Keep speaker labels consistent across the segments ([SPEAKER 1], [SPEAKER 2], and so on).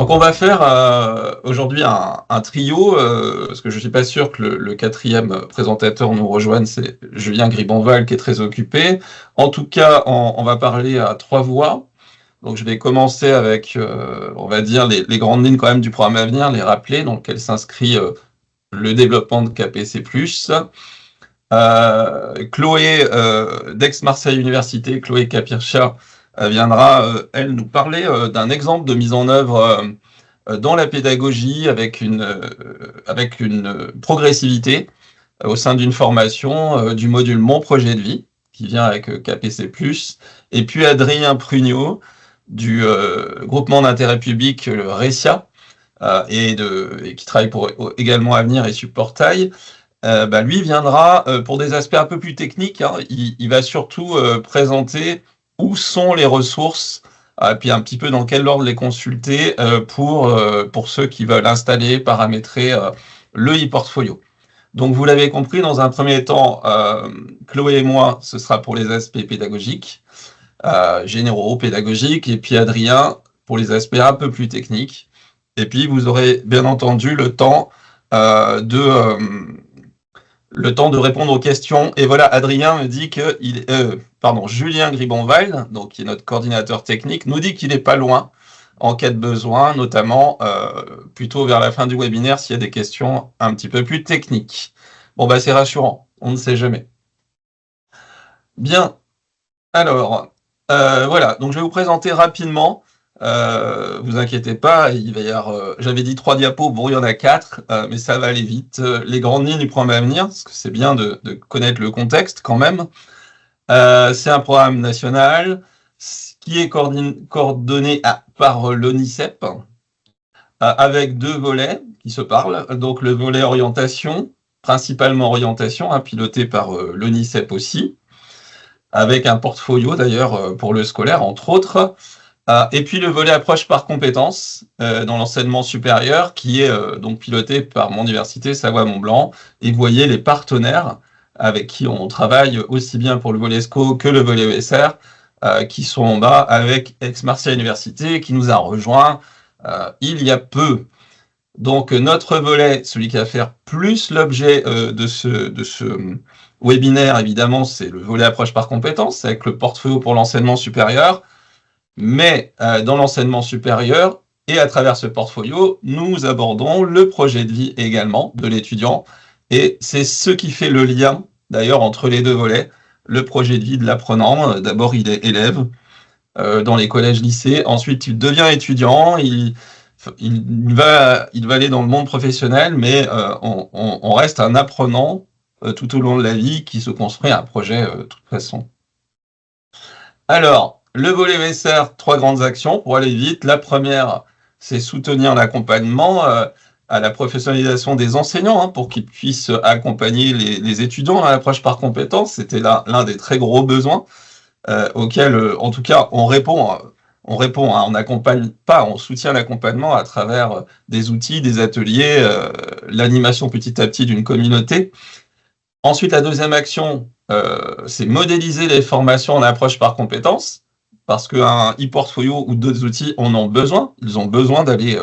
[SPEAKER 1] Donc on va faire aujourd'hui un trio, parce que je ne suis pas sûr que le quatrième présentateur nous rejoigne, c'est Julien Gribonval qui est très occupé. En tout cas, on va parler à trois voix. Donc je vais commencer avec, on va dire, les grandes lignes quand même du programme à venir, les rappeler, dans lequel s'inscrit le développement de KPC+. Chloé d'Aix-Marseille Université, Chloé Capircha, viendra, elle, nous parler d'un exemple de mise en œuvre dans la pédagogie avec une progressivité au sein d'une formation du module Mon projet de vie, qui vient avec KPC+, et puis Adrien Prugnot du groupement d'intérêt public, le RECIA, et qui travaille pour également Avenir et Supportail. Lui viendra pour des aspects un peu plus techniques. Il va surtout présenter où sont les ressources, puis un petit peu dans quel ordre les consulter pour ceux qui veulent installer, paramétrer le e-portfolio. Donc vous l'avez compris, dans un premier temps, Chloé et moi, ce sera pour les aspects pédagogiques, généraux, pédagogiques, et puis Adrien pour les aspects un peu plus techniques. Et puis vous aurez bien entendu le temps de répondre aux questions. Et voilà, Adrien me dit que Julien Gribonval, donc qui est notre coordinateur technique, nous dit qu'il n'est pas loin en cas de besoin, notamment plutôt vers la fin du webinaire s'il y a des questions un petit peu plus techniques. Bon, c'est rassurant, on ne sait jamais. Bien, alors, voilà, donc je vais vous présenter rapidement. Vous inquiétez pas, il va y avoir, j'avais dit 3 diapos, bon il y en a 4, mais ça va aller vite. Les grandes lignes du programme à venir, parce que c'est bien de connaître le contexte quand même. C'est un programme national qui est coordonné par l'ONICEP, avec 2 volets qui se parlent. Donc le volet orientation, principalement orientation, piloté par l'ONICEP aussi, avec un portfolio d'ailleurs pour le scolaire entre autres. Et puis le volet approche par compétences dans l'enseignement supérieur qui est donc piloté par mon université Savoie-Mont-Blanc. Et vous voyez les partenaires avec qui on travaille aussi bien pour le volet SCO que le volet ESR qui sont en bas avec Aix-Marseille Université qui nous a rejoint il y a peu. Donc notre volet, celui qui va faire plus l'objet de ce webinaire, évidemment, c'est le volet approche par compétences avec le portfolio pour l'enseignement supérieur. Mais dans l'enseignement supérieur et à travers ce portfolio, nous abordons le projet de vie également de l'étudiant. Et c'est ce qui fait le lien, d'ailleurs, entre les 2 volets. Le projet de vie de l'apprenant, d'abord il est élève dans les collèges-lycées. Ensuite, il devient étudiant, il va aller dans le monde professionnel, mais on reste un apprenant tout au long de la vie qui se construit un projet de toute façon. Alors, le volet ESR, 3 grandes actions pour aller vite. La première, c'est soutenir l'accompagnement à la professionnalisation des enseignants pour qu'ils puissent accompagner les étudiants à l'approche par compétences. C'était l'un des très gros besoins auxquels, en tout cas, on répond. On n'accompagne pas, on soutient l'accompagnement à travers des outils, des ateliers, l'animation petit à petit d'une communauté. Ensuite, la deuxième action, c'est modéliser les formations en approche par compétences, parce qu'un e-portfolio ou d'autres outils en ont besoin. Ils ont besoin d'aller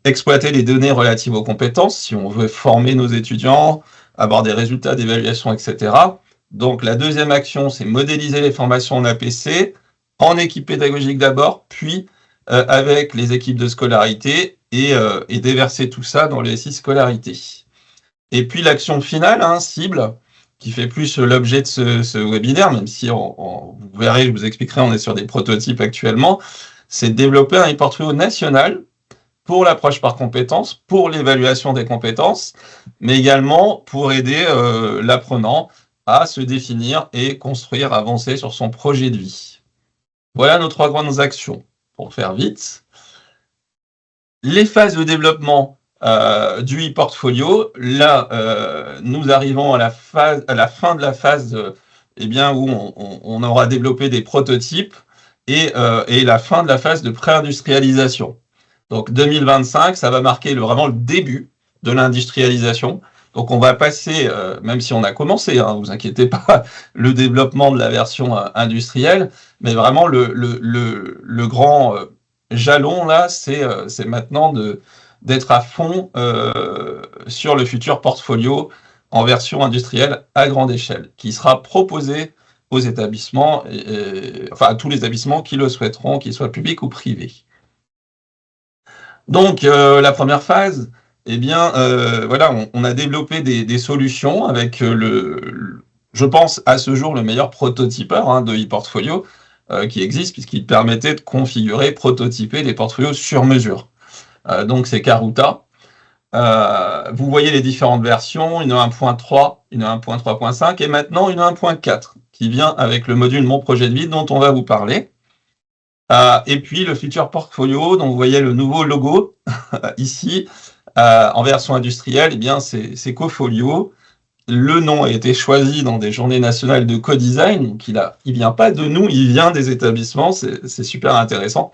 [SPEAKER 1] exploiter les données relatives aux compétences si on veut former nos étudiants, avoir des résultats d'évaluation, etc. Donc la deuxième action, c'est modéliser les formations en APC, en équipe pédagogique d'abord, puis avec les équipes de scolarité et déverser tout ça dans le SI scolarité. Et puis l'action finale, cible, qui fait plus l'objet de ce webinaire, même si vous verrez, je vous expliquerai, on est sur des prototypes actuellement, c'est de développer un e-portfolio national pour l'approche par compétences, pour l'évaluation des compétences, mais également pour aider l'apprenant à se définir et construire, avancer sur son projet de vie. Voilà nos 3 grandes actions. Pour faire vite, les phases de développement du e-portfolio, là, nous arrivons à la fin de la phase où on aura développé des prototypes et la fin de la phase de pré-industrialisation. Donc 2025, ça va marquer vraiment le début de l'industrialisation. Donc on va passer, même si on a commencé, ne vous inquiétez pas, le développement de la version industrielle, mais vraiment le grand jalon, là, c'est maintenant d'être à fond sur le futur portfolio en version industrielle à grande échelle, qui sera proposé aux établissements, enfin à tous les établissements qui le souhaiteront, qu'ils soient publics ou privés. Donc, la première phase, eh bien, voilà, on a développé des solutions avec je pense, à ce jour, le meilleur prototypeur de e-portfolio qui existe, puisqu'il permettait de configurer, prototyper des portfolios sur mesure. Donc, c'est Karuta. Vous voyez les différentes versions, une 1.3, une 1.3.5 et maintenant une 1.4 qui vient avec le module Mon projet de vie dont on va vous parler. Et puis le Future Portfolio, donc vous voyez le nouveau logo ici, en version industrielle, eh bien c'est Cofolio. Le nom a été choisi dans des journées nationales de co-design, donc il vient pas de nous, il vient des établissements, c'est super intéressant,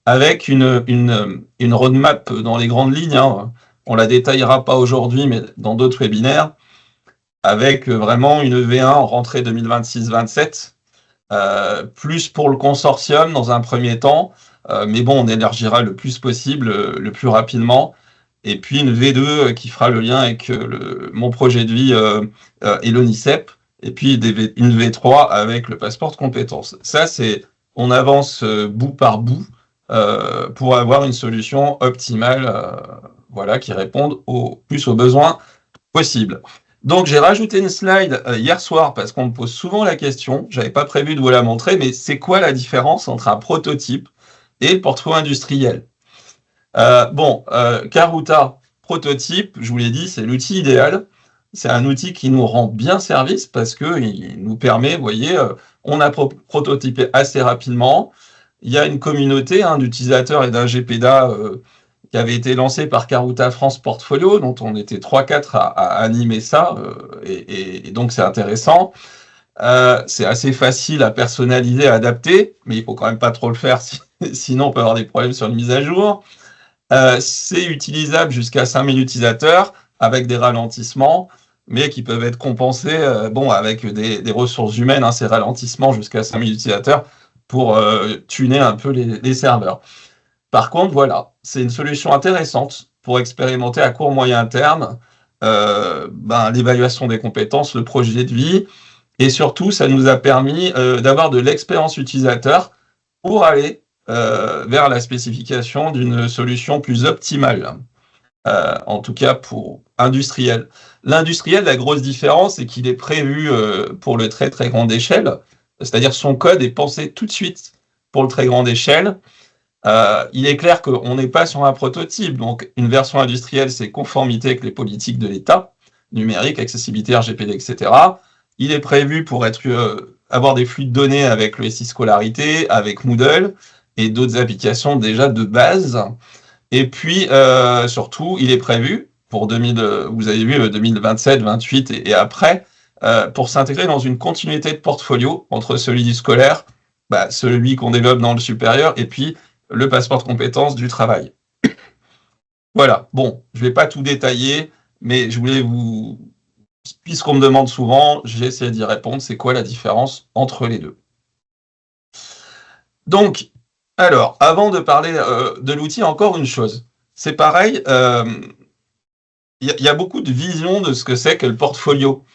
[SPEAKER 1] avec une roadmap dans les grandes lignes, hein. On la détaillera pas aujourd'hui, mais dans d'autres webinaires, avec vraiment une V1 en rentrée 2026-27, plus pour le consortium dans un premier temps, mais bon, on élargira le plus possible, le plus rapidement, et puis une V2 qui fera le lien avec mon projet de vie et l'ONICEP, et puis une V3 avec le passeport de compétences. Ça, on avance bout par bout pour avoir une solution optimale, voilà, qui réponde plus aux besoins possibles. Donc j'ai rajouté une slide hier soir parce qu'on me pose souvent la question, j'avais pas prévu de vous la montrer, mais c'est quoi la différence entre un prototype et le portfolio industriel? Karuta, prototype, je vous l'ai dit, c'est l'outil idéal. C'est un outil qui nous rend bien service parce qu'il nous permet, vous voyez, on a prototypé assez rapidement. Il y a une communauté d'utilisateurs et d'un GPDA qui avait été lancé par Karuta France Portfolio, dont on était 3-4 à animer ça, et donc c'est intéressant. C'est assez facile à personnaliser, à adapter, mais il faut quand même pas trop le faire, sinon on peut avoir des problèmes sur une mise à jour. C'est utilisable jusqu'à 5000 utilisateurs, avec des ralentissements, mais qui peuvent être compensés avec des ressources humaines, ces ralentissements jusqu'à 5000 utilisateurs, pour tuner un peu les serveurs. Par contre, voilà, c'est une solution intéressante pour expérimenter à court moyen terme l'évaluation des compétences, le projet de vie, et surtout, ça nous a permis d'avoir de l'expérience utilisateur pour aller vers la spécification d'une solution plus optimale, en tout cas pour industriel. L'industriel, la grosse différence, c'est qu'il est prévu pour le très très grande échelle, c'est-à-dire son code est pensé tout de suite pour le très grande échelle. Il est clair qu'on n'est pas sur un prototype, donc une version industrielle, c'est conformité avec les politiques de l'État, numérique, accessibilité, RGPD, etc. Il est prévu pour avoir des flux de données avec le SI Scolarité, avec Moodle et d'autres applications déjà de base. Et puis, surtout, il est prévu pour vous avez vu 2027, 28 et après, pour s'intégrer dans une continuité de portfolio entre celui du scolaire, celui qu'on développe dans le supérieur, et puis le passeport de compétences du travail. Voilà, bon, je ne vais pas tout détailler, mais je voulais puisqu'on me demande souvent, j'ai essayé d'y répondre, c'est quoi la différence entre les deux? Donc, alors, avant de parler de l'outil, encore une chose. C'est pareil, il y a beaucoup de visions de ce que c'est que le portfolio,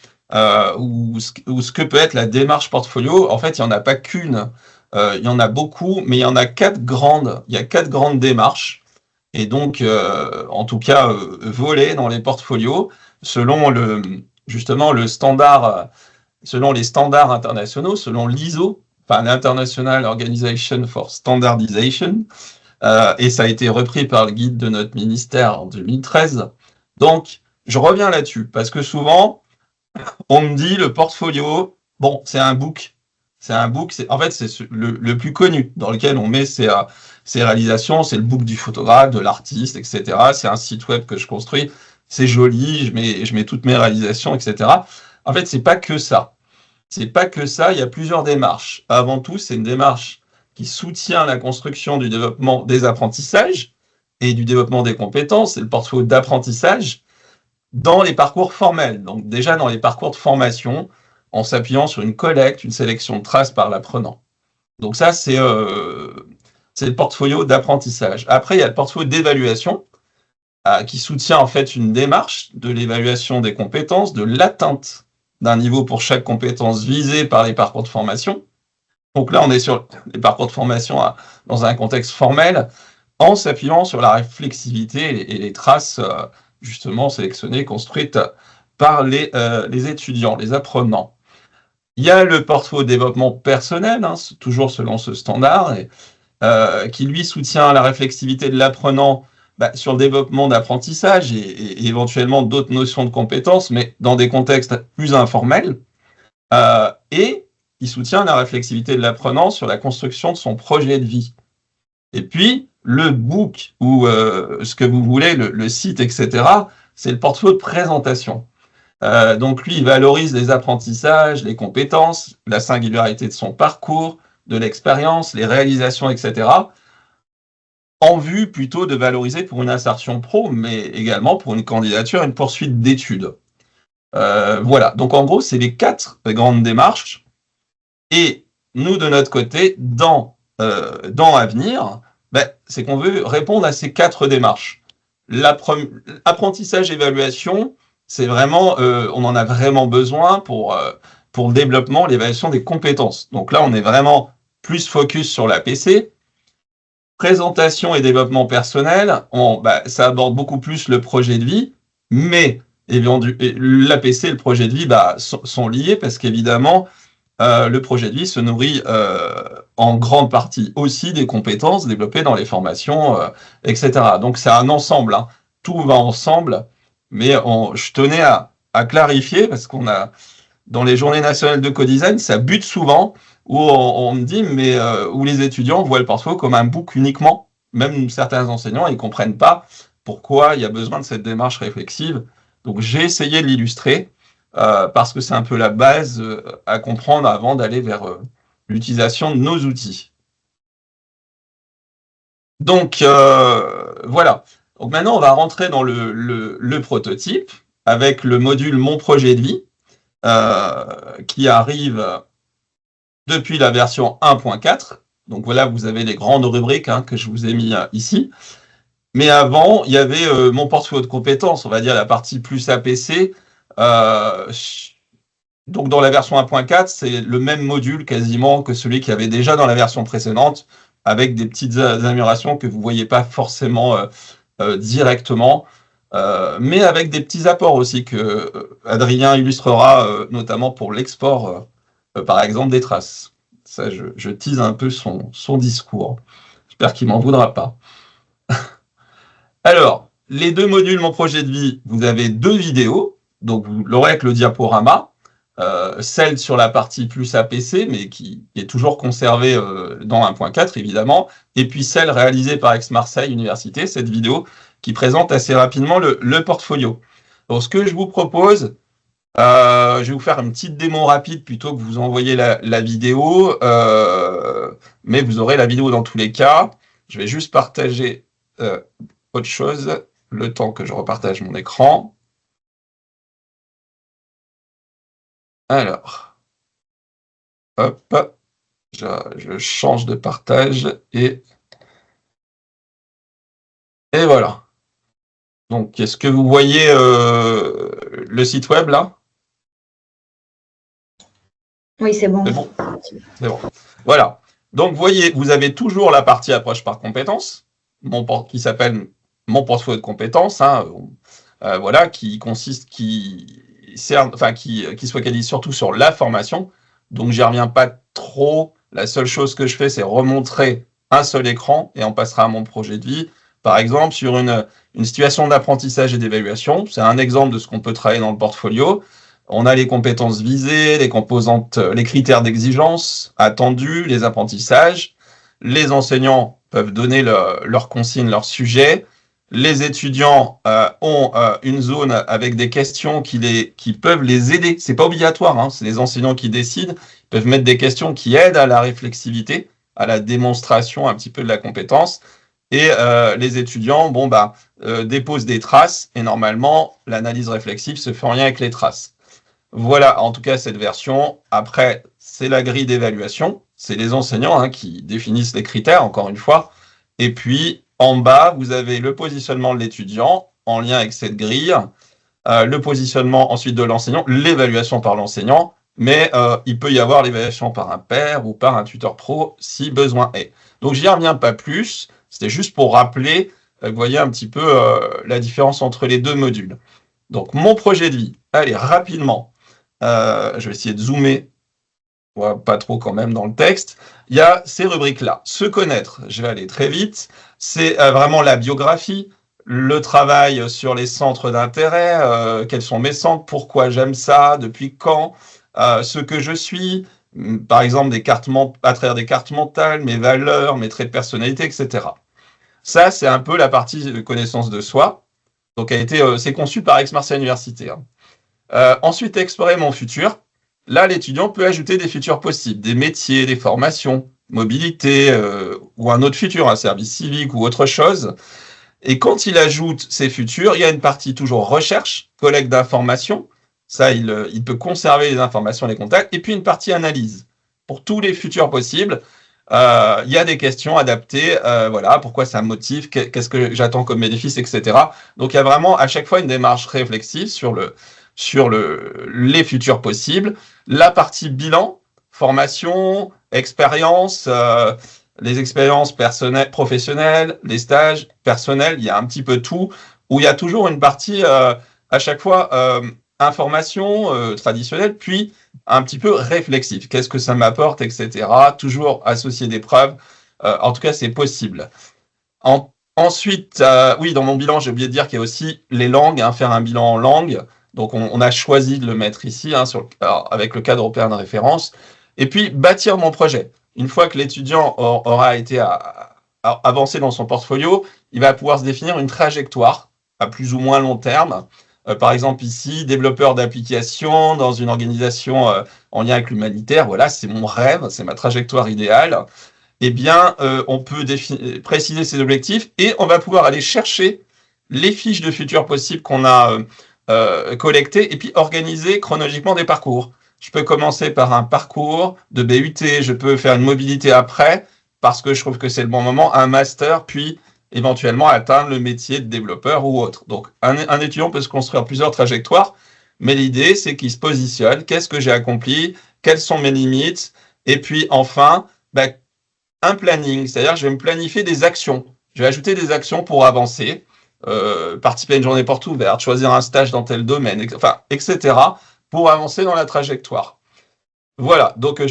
[SPEAKER 1] ou ce que peut être la démarche portfolio. En fait, il n'y en a pas qu'une. Il y en a beaucoup, mais il y en a 4 grandes. Il y a 4 grandes démarches, et donc, en tout cas, volées dans les portfolios, selon justement le standard, selon les standards internationaux, selon l'ISO, enfin l'International Organization for Standardization, et ça a été repris par le guide de notre ministère en 2013. Donc, je reviens là-dessus, parce que souvent, on me dit le portfolio, bon, c'est un book. En fait, c'est le plus connu, dans lequel on met ses réalisations, c'est le book du photographe, de l'artiste, etc. C'est un site web que je construis, c'est joli, je mets toutes mes réalisations, etc. En fait, c'est pas que ça. C'est pas que ça, il y a plusieurs démarches. Avant tout, c'est une démarche qui soutient la construction du développement des apprentissages et du développement des compétences, c'est le portfolio d'apprentissage dans les parcours formels. Donc déjà dans les parcours de formation, en s'appuyant sur une collecte, une sélection de traces par l'apprenant. Donc ça, c'est c'est le portfolio d'apprentissage. Après, il y a le portfolio d'évaluation qui soutient en fait une démarche de l'évaluation des compétences, de l'atteinte d'un niveau pour chaque compétence visée par les parcours de formation. Donc là, on est sur les parcours de formation dans un contexte formel, en s'appuyant sur la réflexivité et les traces justement sélectionnées, construites par les étudiants, les apprenants. Il y a le portfolio développement personnel, hein, toujours selon ce standard, qui lui soutient la réflexivité de l'apprenant sur le développement d'apprentissage et éventuellement d'autres notions de compétences, mais dans des contextes plus informels. Et il soutient la réflexivité de l'apprenant sur la construction de son projet de vie. Et puis, le book ou ce que vous voulez, le site, etc., c'est le portfolio de présentation. Donc lui, il valorise les apprentissages, les compétences, la singularité de son parcours, de l'expérience, les réalisations, etc., en vue plutôt de valoriser pour une insertion pro, mais également pour une candidature, une poursuite d'études. Voilà, donc en gros, c'est les 4 grandes démarches. Et nous, de notre côté, dans Avenir, c'est qu'on veut répondre à ces 4 démarches. Apprentissage, évaluation, c'est vraiment, on en a vraiment besoin pour le développement, l'évaluation des compétences. Donc là, on est vraiment plus focus sur l'APC. Présentation et développement personnel, ça aborde beaucoup plus le projet de vie, mais l'APC et le projet de vie sont liés parce qu'évidemment, le projet de vie se nourrit en grande partie aussi des compétences développées dans les formations, etc. Donc c'est un ensemble, hein. Tout va ensemble, mais je tenais à clarifier parce qu'on a, dans les journées nationales de co-design, ça bute souvent, où on me dit, mais où les étudiants voient le portfolio comme un book uniquement. Même certains enseignants, ils ne comprennent pas pourquoi il y a besoin de cette démarche réflexive. Donc j'ai essayé de l'illustrer, parce que c'est un peu la base à comprendre avant d'aller vers l'utilisation de nos outils. Donc voilà. Donc maintenant, on va rentrer dans le prototype avec le module Mon projet de vie, qui arrive depuis la version 1.4. Donc voilà, vous avez les grandes rubriques que je vous ai mis ici. Mais avant, il y avait mon portfolio de compétences, on va dire la partie plus APC. Donc dans la version 1.4, c'est le même module quasiment que celui qu'il y avait déjà dans la version précédente, avec des petites améliorations que vous ne voyez pas forcément directement, mais avec des petits apports aussi que Adrien illustrera, notamment pour l'export, par exemple, des traces. Ça, je tease un peu son discours. J'espère qu'il ne m'en voudra pas. Alors, les 2 modules Mon projet de vie, vous avez 2 vidéos, donc vous l'aurez avec le diaporama, celle sur la partie plus APC, mais qui est toujours conservée dans 1.4, évidemment, et puis celle réalisée par Aix-Marseille Université, cette vidéo qui présente assez rapidement le portfolio. Donc, ce que je vous propose, je vais vous faire une petite démo rapide plutôt que vous envoyer la vidéo, mais vous aurez la vidéo dans tous les cas. Je vais juste partager autre chose, le temps que je repartage mon écran. Alors, hop, je change de partage et voilà. Donc, est-ce que vous voyez le site web là?
[SPEAKER 2] Oui, c'est bon.
[SPEAKER 1] C'est bon. Voilà. Donc, vous voyez, vous avez toujours la partie approche par compétences, qui s'appelle Mon portfolio de compétences, voilà, qui se focalise surtout sur la formation. Donc, j'y reviens pas trop. La seule chose que je fais, c'est remontrer un seul écran et on passera à mon projet de vie. Par exemple, sur une situation d'apprentissage et d'évaluation, c'est un exemple de ce qu'on peut travailler dans le portfolio. On a les compétences visées, les composantes, les critères d'exigence attendus, les apprentissages. Les enseignants peuvent donner leurs consignes, leurs sujets. Les étudiants ont une zone avec des questions qui peuvent les aider. C'est pas obligatoire, c'est les enseignants qui décident. Ils peuvent mettre des questions qui aident à la réflexivité, à la démonstration un petit peu de la compétence. Et les étudiants, déposent des traces et normalement, l'analyse réflexive se fait en lien avec les traces. Voilà, en tout cas, cette version. Après, c'est la grille d'évaluation c'est les enseignants qui définissent les critères, encore une fois. Et puis, en bas, vous avez le positionnement de l'étudiant en lien avec cette grille, le positionnement ensuite de l'enseignant, l'évaluation par l'enseignant, mais il peut y avoir l'évaluation par un père ou par un tuteur pro si besoin est. Donc, j'y reviens pas plus. C'était juste pour rappeler, vous voyez un petit peu la différence entre les deux modules. Donc, mon projet de vie, allez, rapidement, je vais essayer de zoomer, pas trop quand même dans le texte. Il y a ces rubriques-là. Se connaître, je vais aller très vite. C'est vraiment la biographie, le travail sur les centres d'intérêt, quels sont mes centres, pourquoi j'aime ça, depuis quand, ce que je suis, par exemple à travers des cartes mentales, mes valeurs, mes traits de personnalité, etc. Ça, c'est un peu la partie connaissance de soi. Donc, c'est conçu par Aix-Marseille Université. Ensuite, explorer mon futur. Là, l'étudiant peut ajouter des futurs possibles, des métiers, des formations, mobilité, ou un autre futur, un service civique ou autre chose. Et quand il ajoute ces futurs, il y a une partie toujours recherche, collecte d'informations. Ça, il peut conserver les informations, les contacts. Et puis une partie analyse. Pour tous les futurs possibles, il y a des questions adaptées. Voilà, pourquoi ça me motive, qu'est-ce que j'attends comme bénéfice, etc. Donc, il y a vraiment à chaque fois une démarche réflexive sur les futurs possibles. La partie bilan, formation, expérience, les expériences personnelles, professionnelles, les stages personnels, il y a un petit peu tout, où il y a toujours une partie à chaque fois information traditionnelle, puis un petit peu réflexive. Qu'est-ce que ça m'apporte, etc. Toujours associer des preuves. En tout cas, c'est possible. Ensuite, oui, dans mon bilan, j'ai oublié de dire qu'il y a aussi les langues, faire un bilan en langue. Donc, on a choisi de le mettre ici, avec le cadre européen de référence. Et puis, bâtir mon projet. Une fois que l'étudiant aura été avancé dans son portfolio, il va pouvoir se définir une trajectoire à plus ou moins long terme. Par exemple, ici, développeur d'applications dans une organisation en lien avec l'humanitaire. Voilà, c'est mon rêve, c'est ma trajectoire idéale. Eh bien, on peut préciser ses objectifs et on va pouvoir aller chercher les fiches de futurs possibles qu'on a collectées et puis organiser chronologiquement des parcours. Je peux commencer par un parcours de BUT, je peux faire une mobilité après parce que je trouve que c'est le bon moment, un master, puis éventuellement atteindre le métier de développeur ou autre. Donc, un étudiant peut se construire plusieurs trajectoires, mais l'idée, c'est qu'il se positionne, qu'est-ce que j'ai accompli, quelles sont mes limites, et puis enfin, un planning, c'est-à-dire je vais me planifier des actions. Je vais ajouter des actions pour avancer, participer à une journée porte ouverte, choisir un stage dans tel domaine, etc., pour avancer dans la trajectoire. Voilà, donc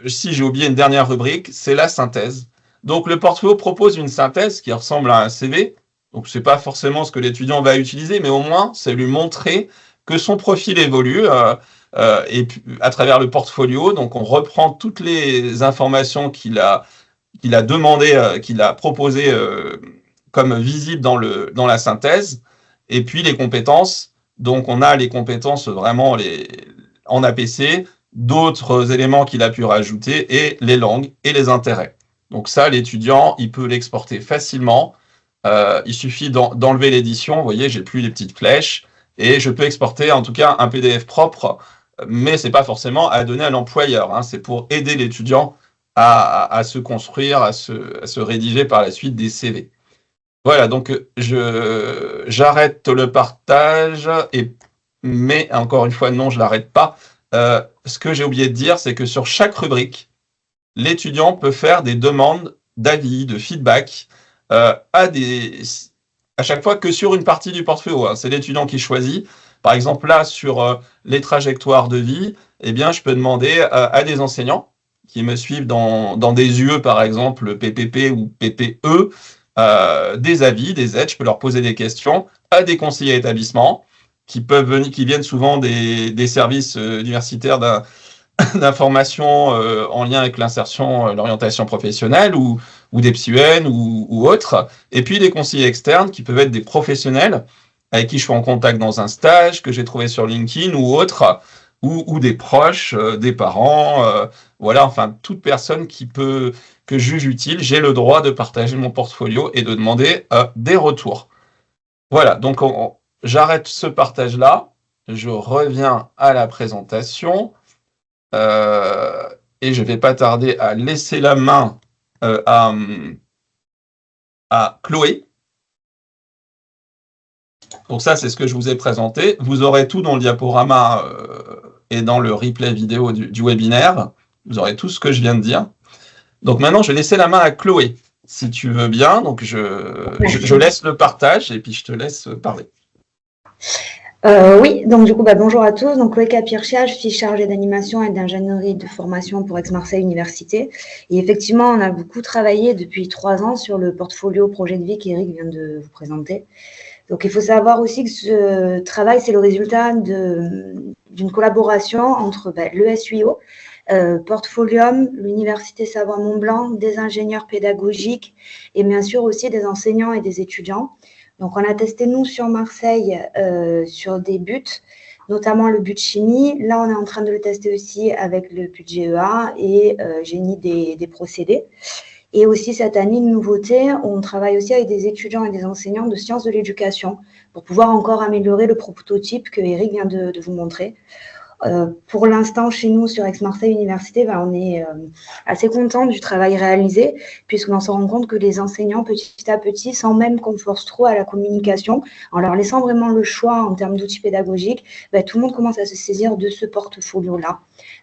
[SPEAKER 1] si j'ai oublié une dernière rubrique, c'est la synthèse. Donc le portfolio propose une synthèse qui ressemble à un CV. Donc c'est pas forcément ce que l'étudiant va utiliser, mais au moins c'est lui montrer que son profil évolue et puis, à travers le portfolio. Donc on reprend toutes les informations qu'il a demandé, qu'il a proposées comme visibles dans la synthèse, et puis les compétences. Donc on a les compétences vraiment en APC, d'autres éléments qu'il a pu rajouter, et les langues et les intérêts. Donc ça, l'étudiant, il peut l'exporter facilement. Il suffit d'enlever l'édition. Vous voyez, j'ai plus les petites flèches. Et je peux exporter, en tout cas, un PDF propre. Mais c'est pas forcément à donner à l'employeur. C'est pour aider l'étudiant à se construire, à se rédiger par la suite des CV. Voilà, donc j'arrête le partage, mais encore une fois, non, je l'arrête pas. Ce que j'ai oublié de dire, c'est que sur chaque rubrique, l'étudiant peut faire des demandes d'avis, de feedback à chaque fois que sur une partie du portfolio. C'est l'étudiant qui choisit. Par exemple, là, sur les trajectoires de vie, eh bien, je peux demander à des enseignants qui me suivent dans des UE, par exemple, PPP ou PPE, des avis, des aides. Je peux leur poser des questions à des conseillers d'établissement qui viennent souvent des services universitaires d'information en lien avec l'insertion, l'orientation professionnelle ou des psy-UN ou autres. Et puis des conseillers externes qui peuvent être des professionnels avec qui je suis en contact dans un stage que j'ai trouvé sur LinkedIn ou autre, ou des proches, des parents, voilà, enfin toute personne que je juge utile, j'ai le droit de partager mon portfolio et de demander des retours. Voilà, donc j'arrête ce partage-là, je reviens à la présentation. et je ne vais pas tarder à laisser la main à Chloé. Donc ça, c'est ce que je vous ai présenté. Vous aurez tout dans le diaporama et dans le replay vidéo du webinaire. Vous aurez tout ce que je viens de dire. Donc maintenant, je vais laisser la main à Chloé, si tu veux bien. Donc je laisse le partage et puis je te laisse parler.
[SPEAKER 2] Oui, donc du coup, bonjour à tous. Donc Chloé Capirchia, je suis chargée d'animation et d'ingénierie de formation pour Aix-Marseille Université. Et effectivement, on a beaucoup travaillé depuis 3 ans sur le portfolio projet de vie qu'Éric vient de vous présenter. Donc il faut savoir aussi que ce travail, c'est le résultat d'une collaboration entre le SUIO, Portfolium, l'Université Savoie-Mont-Blanc, des ingénieurs pédagogiques et bien sûr aussi des enseignants et des étudiants. Donc, on a testé, nous, sur Marseille, sur des buts, notamment le but chimie. Là, on est en train de le tester aussi avec le but GEA et génie des procédés. Et aussi, cette année, une nouveauté, on travaille aussi avec des étudiants et des enseignants de sciences de l'éducation pour pouvoir encore améliorer le prototype que Eric vient de vous montrer. Pour l'instant, chez nous, sur Aix-Marseille Université, on est assez content du travail réalisé, puisqu'on se rend compte que les enseignants, petit à petit, sans même qu'on force trop à la communication, en leur laissant vraiment le choix en termes d'outils pédagogiques, tout le monde commence à se saisir de ce portfolio-là.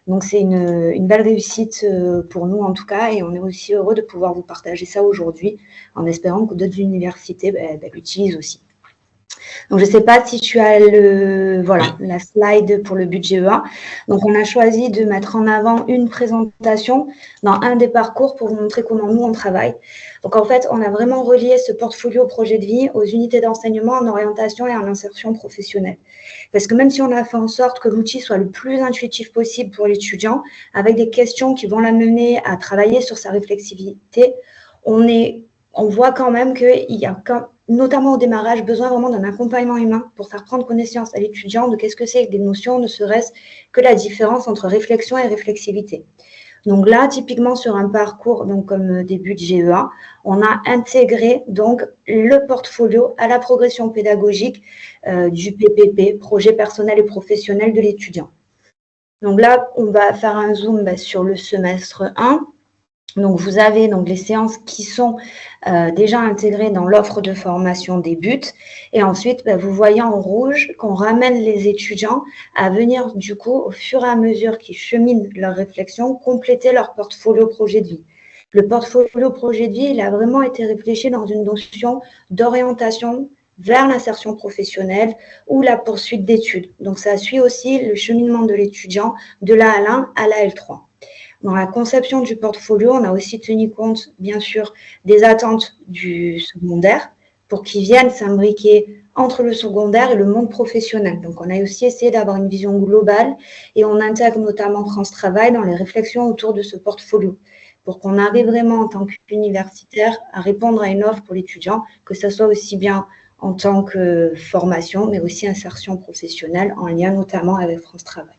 [SPEAKER 2] Donc, c'est une belle réussite pour nous, en tout cas, et on est aussi heureux de pouvoir vous partager ça aujourd'hui, en espérant que d'autres universités l'utilisent aussi. Donc, je ne sais pas si tu as la slide pour le budget GEA. Donc, on a choisi de mettre en avant une présentation dans un des parcours pour vous montrer comment nous, on travaille. Donc, en fait, on a vraiment relié ce portfolio projet de vie aux unités d'enseignement en orientation et en insertion professionnelle. Parce que même si on a fait en sorte que l'outil soit le plus intuitif possible pour l'étudiant, avec des questions qui vont l'amener à travailler sur sa réflexivité, on voit quand même qu'il y a, notamment au démarrage, besoin vraiment d'un accompagnement humain pour faire prendre connaissance à l'étudiant de qu'est-ce que c'est que des notions, ne serait-ce que la différence entre réflexion et réflexivité. Donc là, typiquement sur un parcours comme début de GEA, on a intégré donc le portfolio à la progression pédagogique du PPP, projet personnel et professionnel de l'étudiant. Donc là, on va faire un zoom sur le semestre 1. Donc, vous avez les séances qui sont déjà intégrées dans l'offre de formation des buts. Et ensuite, vous voyez en rouge qu'on ramène les étudiants à venir, du coup, au fur et à mesure qu'ils cheminent leur réflexion, compléter leur portfolio projet de vie. Le portfolio projet de vie, il a vraiment été réfléchi dans une notion d'orientation vers l'insertion professionnelle ou la poursuite d'études. Donc, ça suit aussi le cheminement de l'étudiant de la L1 à la L3. Dans la conception du portfolio, on a aussi tenu compte, bien sûr, des attentes du secondaire pour qu'ils viennent s'imbriquer entre le secondaire et le monde professionnel. Donc, on a aussi essayé d'avoir une vision globale et on intègre notamment France Travail dans les réflexions autour de ce portfolio pour qu'on arrive vraiment en tant qu'universitaire à répondre à une offre pour l'étudiant, que ce soit aussi bien en tant que formation, mais aussi insertion professionnelle en lien notamment avec France Travail.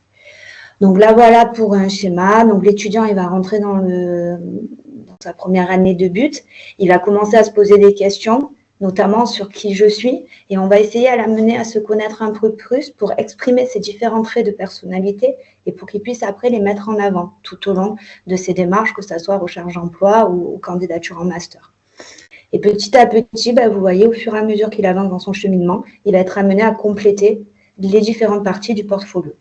[SPEAKER 2] Donc là, voilà pour un schéma. Donc l'étudiant, il va rentrer dans sa première année de but. Il va commencer à se poser des questions, notamment sur qui je suis. Et on va essayer à l'amener à se connaître un peu plus pour exprimer ses différents traits de personnalité et pour qu'il puisse après les mettre en avant tout au long de ses démarches, que ce soit recherche d'emploi ou candidature en master. Et petit à petit, vous voyez, au fur et à mesure qu'il avance dans son cheminement, il va être amené à compléter les différentes parties du portfolio.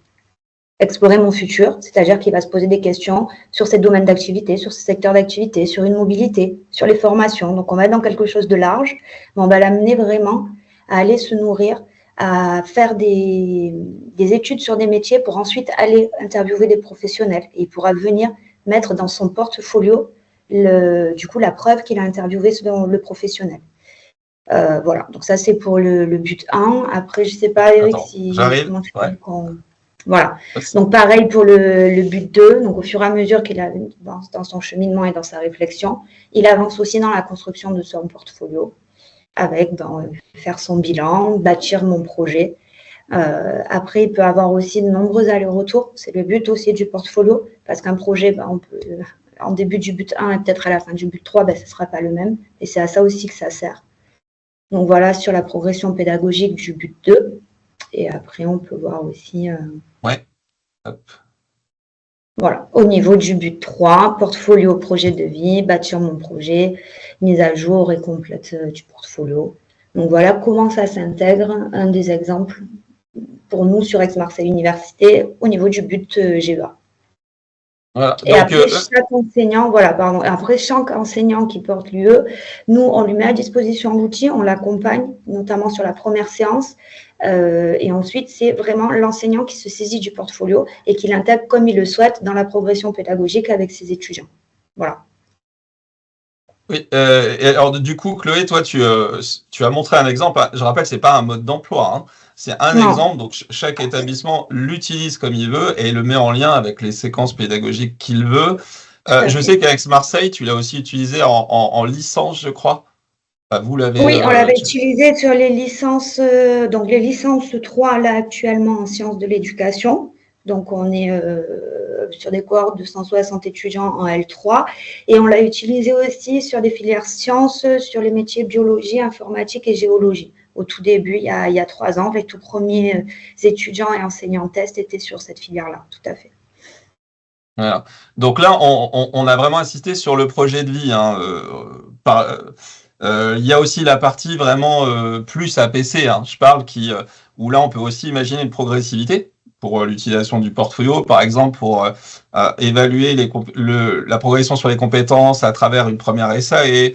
[SPEAKER 2] Explorer mon futur, c'est-à-dire qu'il va se poser des questions sur ses domaines d'activité, sur ses secteurs d'activité, sur une mobilité, sur les formations. Donc, on va être dans quelque chose de large, mais on va l'amener vraiment à aller se nourrir, à faire des études sur des métiers pour ensuite aller interviewer des professionnels. Et il pourra venir mettre dans son portfolio, du coup, la preuve qu'il a interviewé le professionnel. Voilà, donc ça, c'est pour le but 1. Après, je ne sais pas, Eric, si...
[SPEAKER 1] J'arrive, ouais.
[SPEAKER 2] Voilà. Donc, pareil pour le but 2. Donc, au fur et à mesure qu'il avance dans son cheminement et dans sa réflexion, il avance aussi dans la construction de son portfolio avec faire son bilan, bâtir mon projet. Après, il peut avoir aussi de nombreux allers-retours. C'est le but aussi du portfolio parce qu'un projet, on peut, en début du but 1 et peut-être à la fin du but 3, ce ne sera pas le même. Et c'est à ça aussi que ça sert. Donc, voilà sur la progression pédagogique du but 2. Et après, on peut voir aussi...
[SPEAKER 1] Ouais. Hop.
[SPEAKER 2] Voilà, au niveau du but 3, portfolio, projet de vie, bâtir mon projet, mise à jour et complète du portfolio. Donc voilà comment ça s'intègre, un des exemples pour nous sur Aix-Marseille Université au niveau du but GEA.
[SPEAKER 1] Voilà.
[SPEAKER 2] Et
[SPEAKER 1] Donc,
[SPEAKER 2] après, chaque enseignant, voilà, pardon, après chaque enseignant qui porte l'UE, nous, on lui met à disposition l'outil, on l'accompagne, notamment sur la première séance. Et ensuite, c'est vraiment l'enseignant qui se saisit du portfolio et qui l'intègre comme il le souhaite dans la progression pédagogique avec ses étudiants. Voilà.
[SPEAKER 1] oui, et alors du coup, Chloé, toi, tu as montré un exemple. Je rappelle, c'est pas un mode d'emploi, hein. C'est un
[SPEAKER 2] Non.
[SPEAKER 1] exemple. Donc, chaque établissement l'utilise comme il veut et le met en lien avec les séquences pédagogiques qu'il veut. Je sais qu'avec Marseille, tu l'as aussi utilisé en licence, je crois. Enfin, vous l'avez.
[SPEAKER 2] Oui, on l'avait utilisé sur les licences, donc les licences 3, là, actuellement en sciences de l'éducation. Donc, on est sur des cohortes de 160 étudiants en L3. Et on l'a utilisé aussi sur des filières sciences, sur les métiers biologie, informatique et géologie. Au tout début, il y a 3 ans, les tout premiers étudiants et enseignants test étaient sur cette filière-là, tout à fait.
[SPEAKER 1] Voilà. Donc là, on a vraiment insisté sur le projet de vie, hein, il y a aussi la partie vraiment plus APC, hein, je parle, où là on peut aussi imaginer une progressivité pour l'utilisation du portfolio, par exemple pour évaluer la progression sur les compétences à travers une première SAE,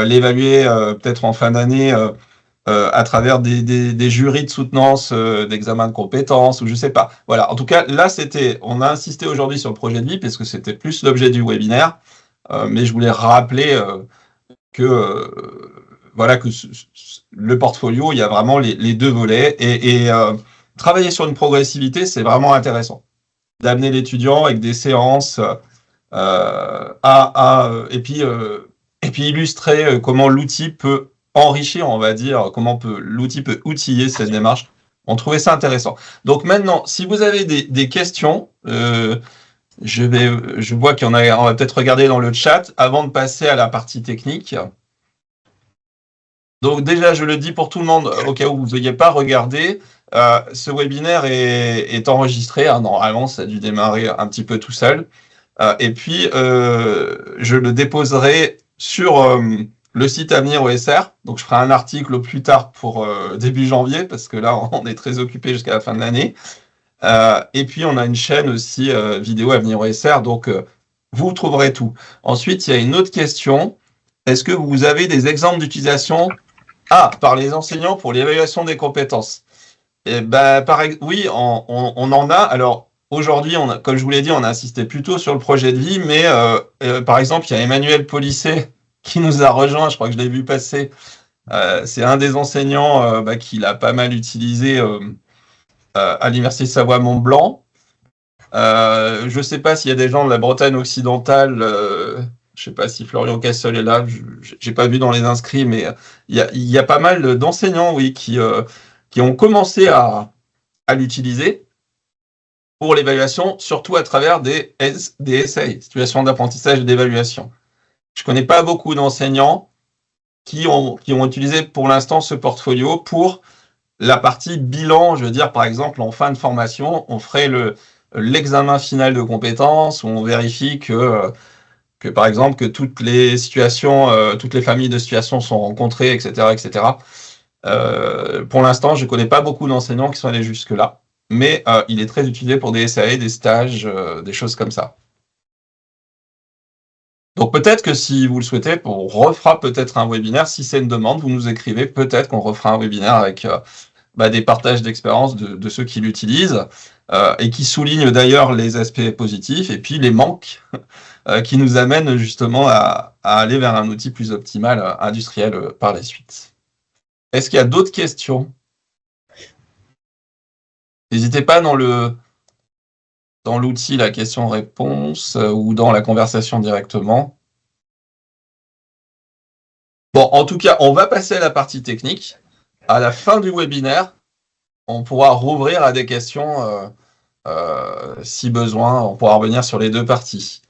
[SPEAKER 1] l'évaluer peut-être en fin d'année à travers des jurys de soutenance d'examen de compétences ou je sais pas. Voilà. En tout cas, là, on a insisté aujourd'hui sur le projet de vie parce que c'était plus l'objet du webinaire, mais je voulais rappeler voilà que le portfolio, il y a vraiment les deux volets et travailler sur une progressivité, c'est vraiment intéressant. D'amener l'étudiant avec des séances et puis illustrer comment l'outil peut enrichir, on va dire, comment l'outil peut outiller cette démarche. On trouvait ça intéressant. Donc maintenant, si vous avez des questions, je vois qu'il y en a, on va peut-être regarder dans le chat avant de passer à la partie technique. Donc déjà, je le dis pour tout le monde, au cas où vous n'ayez pas regardé, ce webinaire est enregistré. Hein, normalement, ça a dû démarrer un petit peu tout seul. Et puis, je le déposerai sur le site Avenir OSR. Donc, je ferai un article au plus tard pour début janvier, parce que là, on est très occupé jusqu'à la fin de l'année. Et puis, on a une chaîne aussi vidéo Avenir OSR. Donc, vous trouverez tout. Ensuite, il y a une autre question. Est-ce que vous avez des exemples d'utilisation par les enseignants pour l'évaluation des compétences? Eh ben, oui, on en a. Alors, aujourd'hui, comme je vous l'ai dit, on a insisté plutôt sur le projet de vie, mais par exemple, il y a Emmanuel Polisset qui nous a rejoint, je crois que je l'ai vu passer. C'est un des enseignants qui l'a pas mal utilisé à l'Université Savoie-Mont-Blanc. Je ne sais pas s'il y a des gens de la Bretagne occidentale. Je ne sais pas si Florian Cassel est là. J'ai pas vu dans les inscrits, mais il y a pas mal d'enseignants, oui, qui ont commencé à l'utiliser pour l'évaluation, surtout à travers des essais, situations d'apprentissage et d'évaluation. Je connais pas beaucoup d'enseignants qui ont utilisé pour l'instant ce portfolio pour la partie bilan. Je veux dire, par exemple, en fin de formation, on ferait l'examen final de compétences où on vérifie que par exemple, que toutes les situations, toutes les familles de situations sont rencontrées, etc., etc. Pour l'instant, je connais pas beaucoup d'enseignants qui sont allés jusque-là, mais il est très utilisé pour des SAE, des stages, des choses comme ça. Donc peut-être que si vous le souhaitez, on refera peut-être un webinaire. Si c'est une demande, vous nous écrivez, peut-être qu'on refera un webinaire avec des partages d'expérience de ceux qui l'utilisent et qui soulignent d'ailleurs les aspects positifs et puis les manques qui nous amènent justement à aller vers un outil plus optimal, industriel par la suite. Est-ce qu'il y a d'autres questions? N'hésitez pas dans l'outil, la question-réponse ou dans la conversation directement. Bon, en tout cas, on va passer à la partie technique. À la fin du webinaire, on pourra rouvrir à des questions si besoin. On pourra revenir sur les deux parties.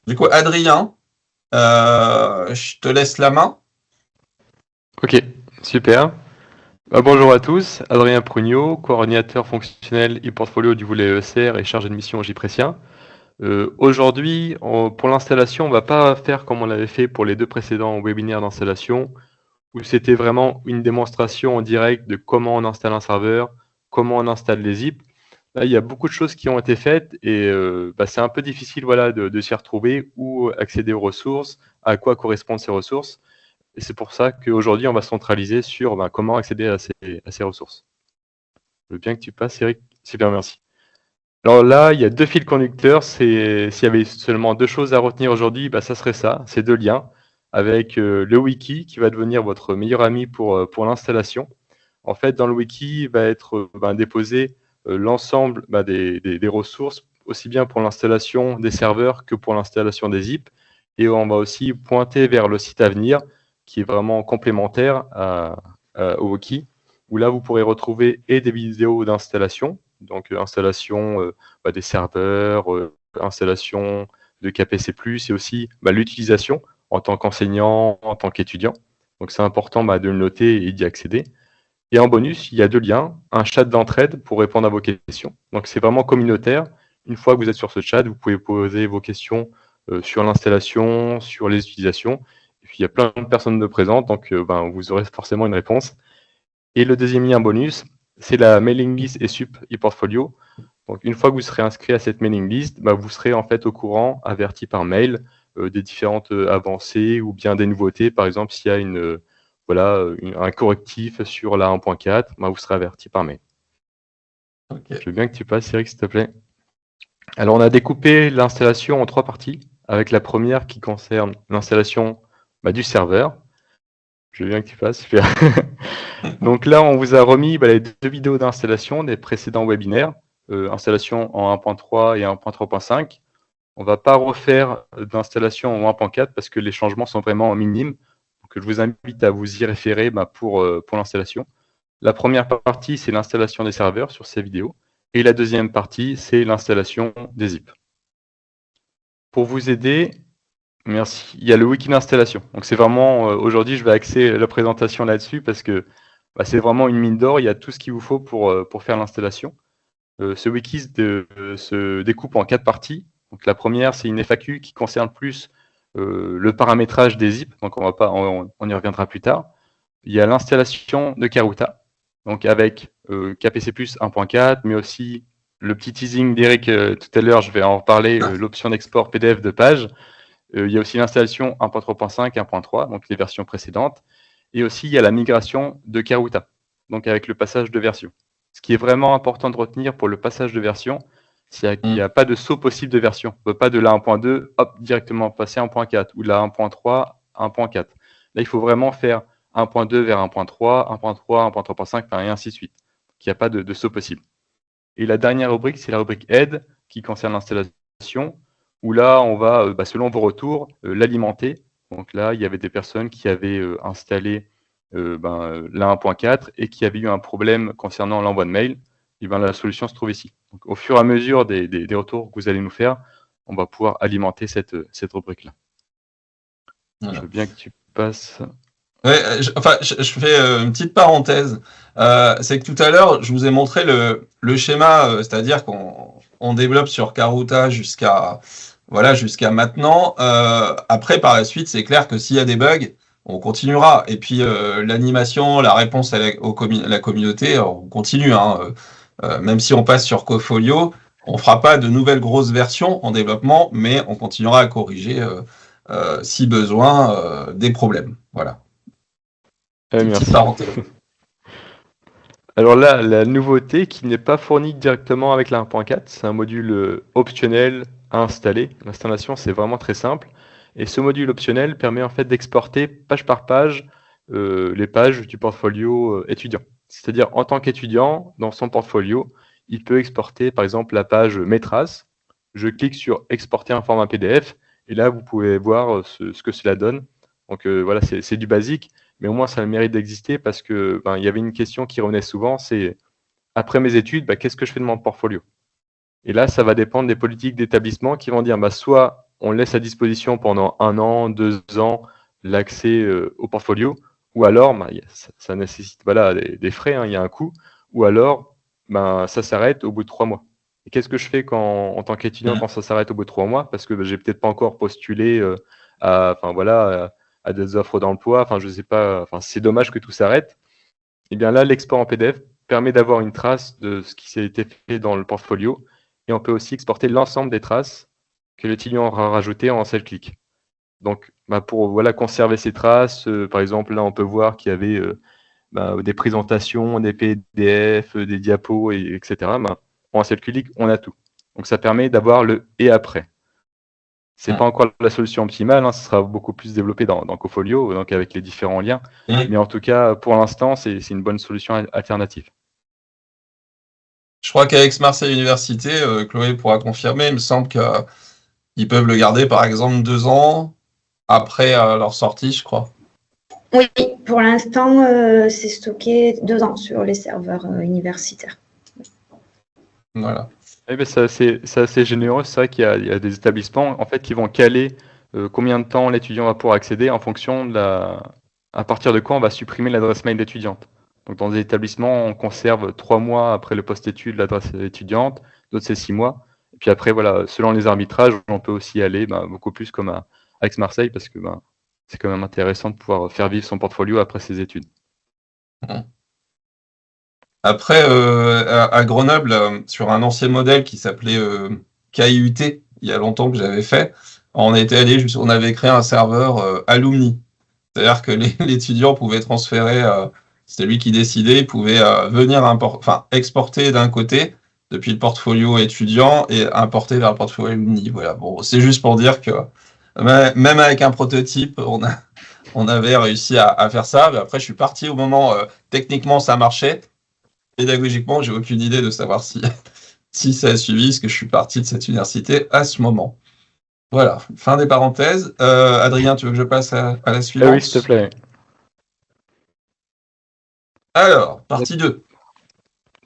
[SPEAKER 1] Du coup, Adrien, je te laisse la main.
[SPEAKER 3] Ok, super. Bonjour à tous, Adrien Prugnot, coordinateur fonctionnel e-portfolio du volet ESR et chargé de mission au J-Précien. Aujourd'hui, pour l'installation, on ne va pas faire comme on l'avait fait pour les 2 précédents webinaires d'installation, où c'était vraiment une démonstration en direct de comment on installe un serveur, comment on installe les zips. Là, il y a beaucoup de choses qui ont été faites et c'est un peu difficile voilà, de s'y retrouver, où accéder aux ressources, à quoi correspondent ces ressources. Et c'est pour ça qu'aujourd'hui, on va se centraliser sur comment accéder à ces ressources. Je veux bien que tu passes, Eric. Super, merci. Alors là, il y a 2 fils conducteurs. S'il y avait seulement 2 choses à retenir aujourd'hui, ça serait ça, ces 2 liens, avec le wiki qui va devenir votre meilleur ami pour l'installation. En fait, dans le wiki va être déposé l'ensemble des ressources, aussi bien pour l'installation des serveurs que pour l'installation des zips. Et on va aussi pointer vers le site à venir, qui est vraiment complémentaire au wiki, où là, vous pourrez retrouver et des vidéos d'installation, donc installation des serveurs, installation de KPC+, et aussi l'utilisation en tant qu'enseignant, en tant qu'étudiant. Donc c'est important de le noter et d'y accéder. Et en bonus, il y a 2 liens, un chat d'entraide pour répondre à vos questions. Donc c'est vraiment communautaire. Une fois que vous êtes sur ce chat, vous pouvez poser vos questions sur l'installation, sur les utilisations. Et puis il y a plein de personnes de présentes, donc vous aurez forcément une réponse. Et le deuxième lien bonus, c'est la mailing list et sup ePortfolio. Donc une fois que vous serez inscrit à cette mailing list, vous serez en fait au courant, averti par mail des différentes avancées ou bien des nouveautés. Par exemple, s'il y a un correctif sur la 1.4, vous serez averti par mail. Okay. Je veux bien que tu passes, Eric, s'il te plaît. Alors, on a découpé l'installation en 3 parties, avec la première qui concerne l'installation du serveur. Je veux bien que tu passes, super. Donc là, on vous a remis les 2 vidéos d'installation des précédents webinaires, installation en 1.3 et 1.3.5. On ne va pas refaire d'installation en 1.4 parce que les changements sont vraiment minimes. Donc, je vous invite à vous y référer pour l'installation. La première partie, c'est l'installation des serveurs sur ces vidéos. Et la deuxième partie, c'est l'installation des zips. Pour vous aider, merci, il y a le wiki d'installation. Donc c'est vraiment, aujourd'hui, je vais axer la présentation là-dessus parce que c'est vraiment une mine d'or. Il y a tout ce qu'il vous faut pour faire l'installation. Ce wiki se découpe en 4 parties. Donc la première, c'est une FAQ qui concerne plus le paramétrage des zips. Donc on y reviendra plus tard. Il y a l'installation de Karuta, donc avec KPC+ 1.4, mais aussi le petit teasing d'Eric tout à l'heure, je vais en reparler, l'option d'export PDF de page. Il y a aussi l'installation 1.3.5, 1.3, donc les versions précédentes. Et aussi, il y a la migration de Karuta, donc avec le passage de version. Ce qui est vraiment important de retenir pour le passage de version, c'est qu'il n'y a pas de saut possible de version. On ne peut pas de la 1.2, hop, directement passer à 1.4, ou de la 1.3 à 1.4. Là, il faut vraiment faire 1.2 vers 1.3, 1.3, 1.3.5, et ainsi de suite. Il n'y a pas de saut possible. Et la dernière rubrique, c'est la rubrique aide, qui concerne l'installation, où là, on va, selon vos retours, l'alimenter. Donc là, il y avait des personnes qui avaient installé la 1.4 et qui avaient eu un problème concernant l'envoi de mail. Et la solution se trouve ici. Donc, au fur et à mesure des retours que vous allez nous faire, on va pouvoir alimenter cette rubrique-là. Voilà. Je veux bien que tu passes.
[SPEAKER 1] Ouais, je fais une petite parenthèse. C'est que tout à l'heure, je vous ai montré le schéma, c'est-à-dire qu'on développe sur Karuta jusqu'à maintenant. Après, par la suite, c'est clair que s'il y a des bugs, on continuera. Et puis l'animation, la réponse à la communauté, on continue. Même si on passe sur Cofolio, on fera pas de nouvelles grosses versions en développement, mais on continuera à corriger si besoin des problèmes. Voilà.
[SPEAKER 3] Merci. Alors là, la nouveauté qui n'est pas fournie directement avec la 1.4, c'est un module optionnel à installer. L'installation, c'est vraiment très simple. Et ce module optionnel permet en fait d'exporter page par page les pages du portfolio étudiant. C'est-à-dire, en tant qu'étudiant, dans son portfolio, il peut exporter par exemple la page mes traces. Je clique sur exporter un format PDF et là, vous pouvez voir ce que cela donne. Donc voilà, c'est du basique. Mais au moins, ça a le mérite d'exister parce que il y avait une question qui revenait souvent, c'est après mes études, qu'est-ce que je fais de mon portfolio? Et là, ça va dépendre des politiques d'établissement qui vont dire soit on laisse à disposition pendant 1 an, 2 ans l'accès au portfolio, ou alors ça nécessite des frais, hein, il y a un coût, ou alors ça s'arrête au bout de 3 mois. Et qu'est-ce que je fais en tant qu'étudiant quand ça s'arrête au bout de 3 mois? Parce que j'ai peut-être pas encore postulé à des offres d'emploi, je sais pas, c'est dommage que tout s'arrête. Et bien là, l'export en PDF permet d'avoir une trace de ce qui s'est été fait dans le portfolio, et on peut aussi exporter l'ensemble des traces que l'étudiant aura rajoutées en un seul clic. Donc, pour conserver ces traces, par exemple, là, on peut voir qu'il y avait des présentations, des PDF, des diapos, etc. En un seul clic, on a tout. Donc, ça permet d'avoir le « et après ». C'est pas encore la solution optimale, hein, ce sera beaucoup plus développé dans Cofolio, donc avec les différents liens. Mais en tout cas, pour l'instant, c'est une bonne solution alternative.
[SPEAKER 1] Je crois qu'avec Aix-Marseille Université, Chloé pourra confirmer, il me semble qu'ils peuvent le garder par exemple 2 ans après leur sortie, je crois.
[SPEAKER 2] Oui, pour l'instant, c'est stocké 2 ans sur les serveurs universitaires.
[SPEAKER 1] Voilà.
[SPEAKER 3] C'est assez généreux. C'est vrai qu'il y a des établissements en fait, qui vont caler combien de temps l'étudiant va pouvoir accéder en fonction à partir de quand on va supprimer l'adresse mail d'étudiante. Donc, dans des établissements, on conserve 3 mois après le post-étude l'adresse étudiante, d'autres c'est 6 mois. Et puis après, selon les arbitrages, on peut aussi aller beaucoup plus comme à Aix-Marseille parce que c'est quand même intéressant de pouvoir faire vivre son portfolio après ses études.
[SPEAKER 1] Après, à Grenoble, sur un ancien modèle qui s'appelait KIUT, il y a longtemps que j'avais fait, on avait créé un serveur alumni. C'est-à-dire que l'étudiant pouvait transférer, c'était lui qui décidait, il pouvait venir exporter d'un côté depuis le portfolio étudiant et importer vers le portfolio alumni. Voilà. Bon, c'est juste pour dire que même avec un prototype, on avait réussi à faire ça. Mais après, je suis parti au moment techniquement ça marchait. Pédagogiquement, j'ai aucune idée de savoir si ça a suivi, parce que je suis parti de cette université à ce moment. Voilà, fin des parenthèses. Adrien, tu veux que je passe à la suivante?
[SPEAKER 3] Oui, s'il te plaît.
[SPEAKER 1] Alors, partie 2.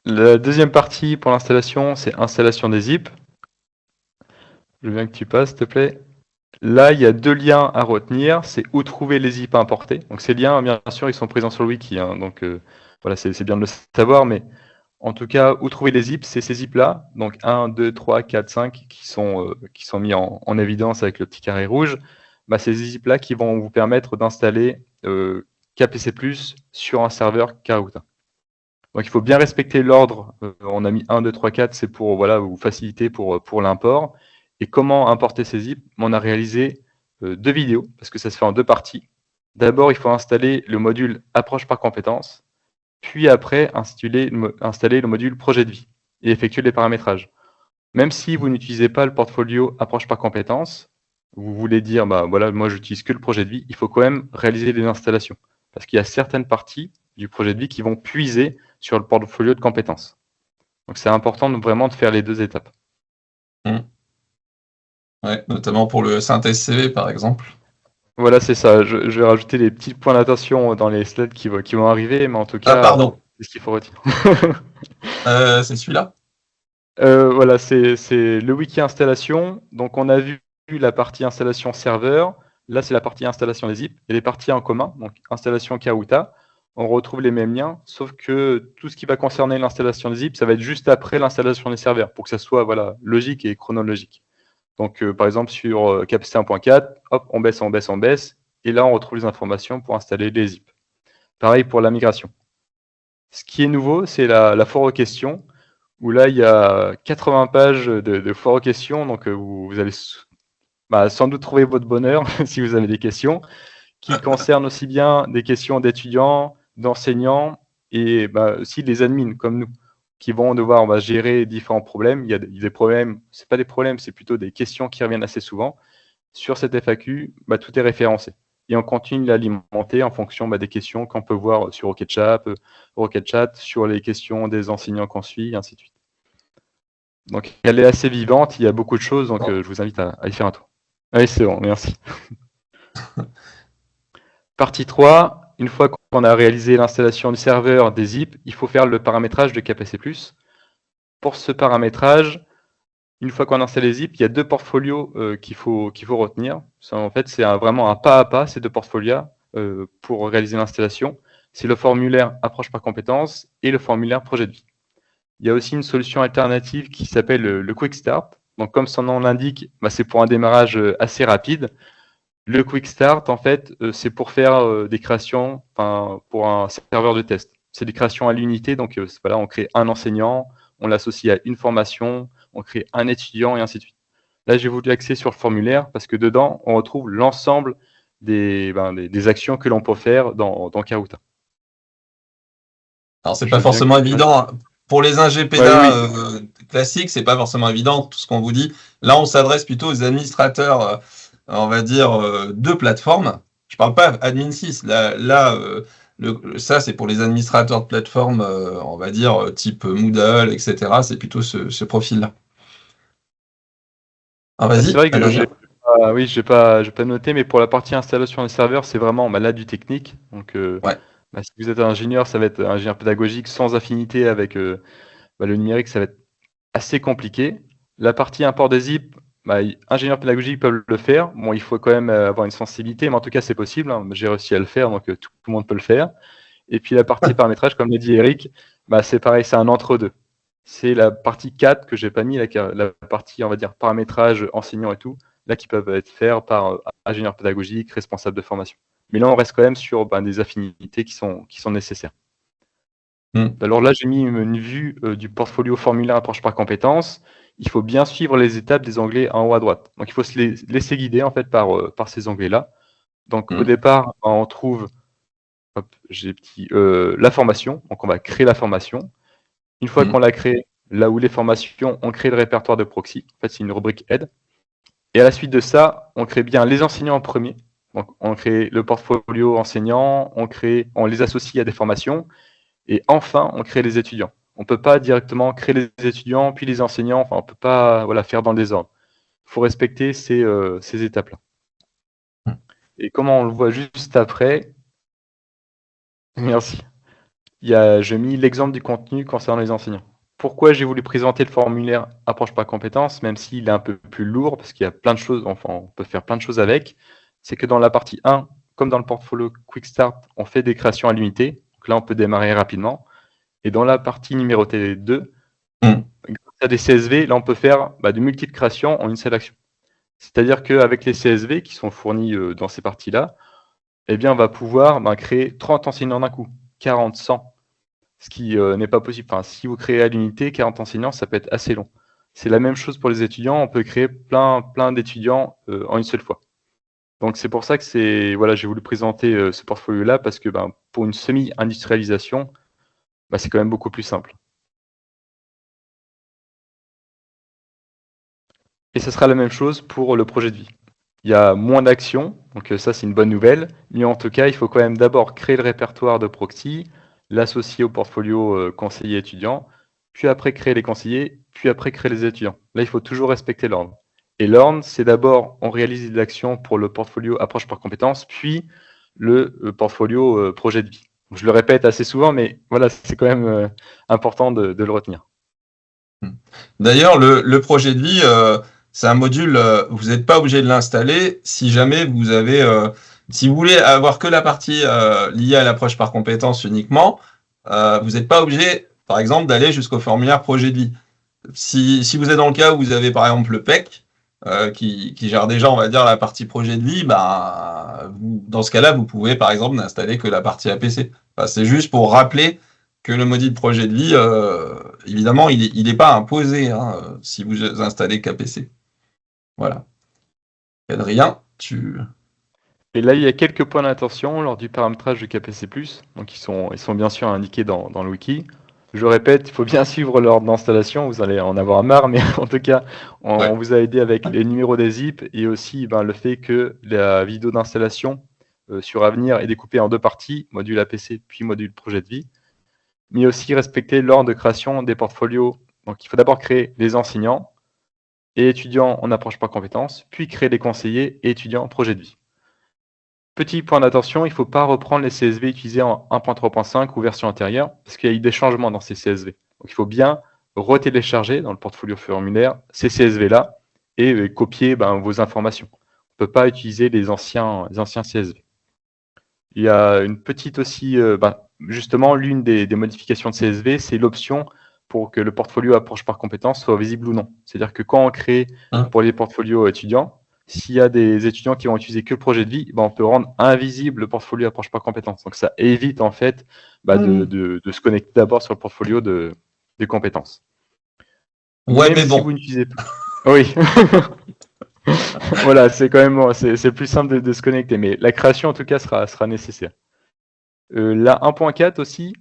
[SPEAKER 3] La deuxième partie pour l'installation, c'est installation des zip. Je veux bien que tu passes, s'il te plaît. Là, il y a 2 liens à retenir. C'est où trouver les zip à importer. Donc, ces liens, bien sûr, ils sont présents sur le wiki. Hein, donc, c'est bien de le savoir. Mais en tout cas, où trouver les zips, c'est ces zips-là. Donc, 1, 2, 3, 4, 5 qui sont mis en évidence avec le petit carré rouge. C'est ces zips-là qui vont vous permettre d'installer KPC+, sur un serveur Karuta. Donc, il faut bien respecter l'ordre. On a mis 1, 2, 3, 4, c'est pour vous faciliter pour l'import. Et comment importer ces zips? On a réalisé 2 vidéos, parce que ça se fait en 2 parties. D'abord, il faut installer le module approche par compétence, puis après, installer le module projet de vie et effectuer les paramétrages. Même si vous n'utilisez pas le portfolio approche par compétence, vous voulez dire, moi, j'utilise que le projet de vie, il faut quand même réaliser des installations. Parce qu'il y a certaines parties du projet de vie qui vont puiser sur le portfolio de compétences. Donc, c'est important vraiment de faire les 2 étapes.
[SPEAKER 1] Ouais, notamment pour le synthèse CV, par exemple.
[SPEAKER 3] Voilà, c'est ça. Je vais rajouter des petits points d'attention dans les slides qui vont arriver, mais en tout cas,
[SPEAKER 1] pardon.
[SPEAKER 3] c'est ce qu'il faut retenir.
[SPEAKER 1] C'est celui-là?
[SPEAKER 3] Voilà, c'est le wiki installation. Donc, on a vu la partie installation serveur. Là, c'est la partie installation des zip. Il y a des parties en commun, donc installation Karuta. On retrouve les mêmes liens, sauf que tout ce qui va concerner l'installation des zip, ça va être juste après l'installation des serveurs, pour que ça soit logique et chronologique. Donc, par exemple, sur KPC 1.4, hop, on baisse, et là, on retrouve les informations pour installer les zip. Pareil pour la migration. Ce qui est nouveau, c'est la foire aux questions, où là, il y a 80 pages de foire aux questions, donc vous allez sans doute trouver votre bonheur si vous avez des questions, qui concernent aussi bien des questions d'étudiants, d'enseignants, et aussi des admins comme nous, qui vont devoir gérer différents problèmes. Il y a des problèmes, c'est pas des problèmes, c'est plutôt des questions qui reviennent assez souvent. Sur cette FAQ, tout est référencé. Et on continue à l'alimenter en fonction des questions qu'on peut voir sur RocketChat, sur les questions des enseignants qu'on suit, et ainsi de suite. Donc, elle est assez vivante, il y a beaucoup de choses, donc je vous invite à y faire un tour. Oui, c'est bon, merci. Partie 3, une fois qu'on a réalisé l'installation du serveur des zip, il faut faire le paramétrage de KPC+. Pour ce paramétrage, une fois qu'on a installé les zip, il y a 2 portfolios qu'il faut retenir. En fait, c'est vraiment un pas à pas, ces 2 portfolios. pour réaliser l'installation. C'est le formulaire approche par compétences et le formulaire projet de vie. Il y a aussi une solution alternative qui s'appelle le Quick Start. Donc, comme son nom l'indique, c'est pour un démarrage assez rapide. Le Quick Start, en fait, c'est pour faire des créations pour un serveur de test. C'est des créations à l'unité. Donc, voilà, on crée un enseignant, on l'associe à une formation, on crée un étudiant et ainsi de suite. Là, j'ai voulu axer sur le formulaire parce que dedans, on retrouve l'ensemble des actions que l'on peut faire dans Karuta.
[SPEAKER 1] Alors, c'est pas forcément évident. Pour les ingéPDA classiques, c'est pas forcément évident, tout ce qu'on vous dit. Là, on s'adresse plutôt aux administrateurs, on va dire, de plateforme. Je parle pas admin 6. Ça, c'est pour les administrateurs de plateforme, on va dire, type Moodle, etc. C'est plutôt ce profil-là. Ah, vas-y.
[SPEAKER 3] C'est vrai que je n'ai pas noté, mais pour la partie installation des serveurs, c'est vraiment là du technique. Donc, si vous êtes ingénieur, ça va être ingénieur pédagogique sans affinité avec le numérique, ça va être assez compliqué. La partie import des zip, ingénieurs pédagogiques peuvent le faire. Bon, il faut quand même avoir une sensibilité, mais en tout cas, c'est possible. J'ai réussi à le faire, donc tout le monde peut le faire. Et puis la partie paramétrage, comme l'a dit Eric, c'est pareil, c'est un entre-deux. C'est la partie 4 que j'ai pas mis, la partie, on va dire, paramétrage, enseignant et tout, là qui peuvent être faits par ingénieur pédagogique, responsable de formation. Mais là, on reste quand même sur des affinités qui sont nécessaires. Alors là, j'ai mis une vue du portfolio formulaire approche par compétences. Il faut bien suivre les étapes des onglets en haut à droite. Donc, il faut se laisser guider en fait par ces onglets-là. Donc, au départ, on trouve la formation. Donc, on va créer la formation. Une fois qu'on l'a créé, là où les formations, on crée le répertoire de proxy. En fait, c'est une rubrique aide. Et à la suite de ça, on crée bien les enseignants en premier. Donc, on crée le portfolio enseignant, on les associe à des formations. Et enfin, on crée les étudiants. On ne peut pas directement créer les étudiants, puis les enseignants. On ne peut pas faire dans le désordre. Il faut respecter ces étapes-là. Et comment on le voit juste après, merci. J'ai mis l'exemple du contenu concernant les enseignants. Pourquoi j'ai voulu présenter le formulaire approche par compétences, même s'il est un peu plus lourd, parce qu'il y a plein de choses, on peut faire plein de choses avec, c'est que dans la partie 1, comme dans le portfolio Quick Start, on fait des créations à l'unité. Donc là, on peut démarrer rapidement. Et dans la partie numérotée 2, grâce à des CSV, là, on peut faire de multiples créations en une seule action. C'est-à-dire qu'avec les CSV qui sont fournis dans ces parties-là, on va pouvoir créer 30 enseignants d'un coup, 40, 100. Ce qui n'est pas possible. Enfin, si vous créez à l'unité 40 enseignants, ça peut être assez long. C'est la même chose pour les étudiants. On peut créer plein d'étudiants en une seule fois. Donc, c'est pour ça que j'ai voulu présenter ce portfolio-là parce que pour une semi-industrialisation, c'est quand même beaucoup plus simple. Et ce sera la même chose pour le projet de vie. Il y a moins d'actions, donc ça, c'est une bonne nouvelle. Mais en tout cas, il faut quand même d'abord créer le répertoire de proxy, l'associer au portfolio conseiller étudiant, puis après créer les conseillers, puis après créer les étudiants. Là, il faut toujours respecter l'ordre. Et l'ordre, c'est d'abord, on réalise des actions pour le portfolio approche par compétences, puis le portfolio projet de vie. Donc, je le répète assez souvent, mais voilà, c'est quand même important de le retenir.
[SPEAKER 1] D'ailleurs, le projet de vie, c'est un module, vous n'êtes pas obligé de l'installer si jamais vous avez... si vous voulez avoir que la partie liée à l'approche par compétences uniquement, vous n'êtes pas obligé, par exemple, d'aller jusqu'au formulaire projet de vie. Si vous êtes dans le cas où vous avez, par exemple, le PEC, qui gère déjà, on va dire, la partie projet de vie, dans ce cas-là, vous pouvez, par exemple, n'installer que la partie APC. C'est juste pour rappeler que le module projet de vie, évidemment, il n'est pas imposé si vous installez KPC. Voilà. Adrien,
[SPEAKER 3] Et là, il y a quelques points d'attention lors du paramétrage du KPC+. Donc, ils sont bien sûr indiqués dans le wiki. Je répète, il faut bien suivre l'ordre d'installation. Vous allez en avoir marre, mais en tout cas, on vous a aidé avec les numéros des zip et aussi le fait que la vidéo d'installation sur Avenir est découpée en deux parties, module APC puis module projet de vie. Mais aussi respecter l'ordre de création des portfolios. Donc, il faut d'abord créer les enseignants et étudiants en approche par compétences, puis créer les conseillers et étudiants en projet de vie. Petit point d'attention, il ne faut pas reprendre les CSV utilisés en 1.3.5 ou version antérieure, parce qu'il y a eu des changements dans ces CSV. Donc, il faut bien retélécharger dans le portfolio formulaire ces CSV-là et copier vos informations. On ne peut pas utiliser les anciens CSV. Il y a une petite aussi, justement, l'une des modifications de CSV, c'est l'option pour que le portfolio approche par compétence soit visible ou non. C'est-à-dire que quand on crée pour les portfolios étudiants, s'il y a des étudiants qui vont utiliser que le projet de vie, on peut rendre invisible le portfolio approche par compétence. Donc ça évite en fait de se connecter d'abord sur le portfolio des compétences.
[SPEAKER 1] Ouais,
[SPEAKER 3] Même
[SPEAKER 1] mais
[SPEAKER 3] si
[SPEAKER 1] bon.
[SPEAKER 3] vous n'utilisez pas. Oui. Voilà, c'est quand même c'est plus simple de se connecter, mais la création en tout cas sera nécessaire. La 1.4 aussi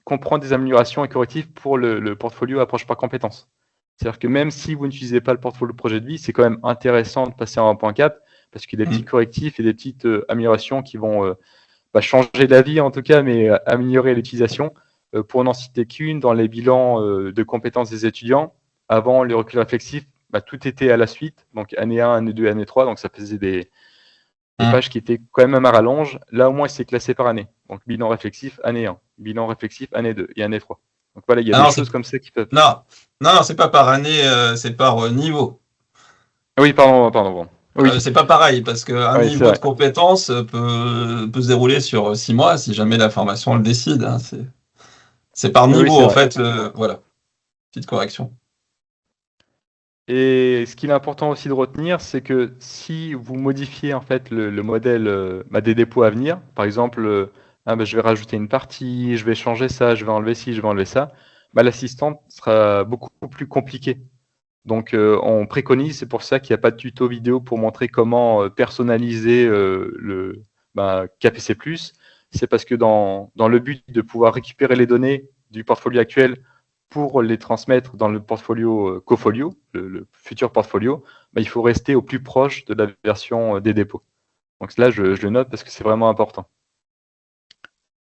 [SPEAKER 3] comprend des améliorations et correctifs pour le portfolio approche par compétence. C'est-à-dire que même si vous n'utilisez pas le portfolio projet de vie, c'est quand même intéressant de passer en 1.4 parce qu'il y a des petits correctifs et des petites améliorations qui vont changer la vie en tout cas, mais améliorer l'utilisation. Pour n'en citer qu'une, dans les bilans de compétences des étudiants, avant le recul réflexif, tout était à la suite, donc année 1, année 2, année 3, donc ça faisait des pages qui étaient quand même à rallonge. Là, au moins, c'est classé par année. Donc, bilan réflexif, année 1, bilan réflexif, année 2 et année 3. Donc voilà, il y a des choses comme ça qui peuvent.
[SPEAKER 1] Non, c'est pas par année, c'est par niveau.
[SPEAKER 3] Oui, pardon. Bon. Oui.
[SPEAKER 1] C'est pas pareil, parce qu'un niveau de compétence peut se dérouler sur 6 mois si jamais la formation le décide. Hein. C'est par niveau, en fait. Voilà. Petite correction.
[SPEAKER 3] Et ce qu'il est important aussi de retenir, c'est que si vous modifiez en fait le modèle des dépôts à venir, par exemple, je vais rajouter une partie, je vais changer ça, je vais enlever ci, je vais enlever ça, l'assistante sera beaucoup plus compliquée. Donc, on préconise, c'est pour ça qu'il n'y a pas de tuto vidéo pour montrer comment personnaliser le KPC+. C'est parce que dans le but de pouvoir récupérer les données du portfolio actuel pour les transmettre dans le portfolio cofolio, le futur portfolio, il faut rester au plus proche de la version des dépôts. Donc là, je le note parce que c'est vraiment important.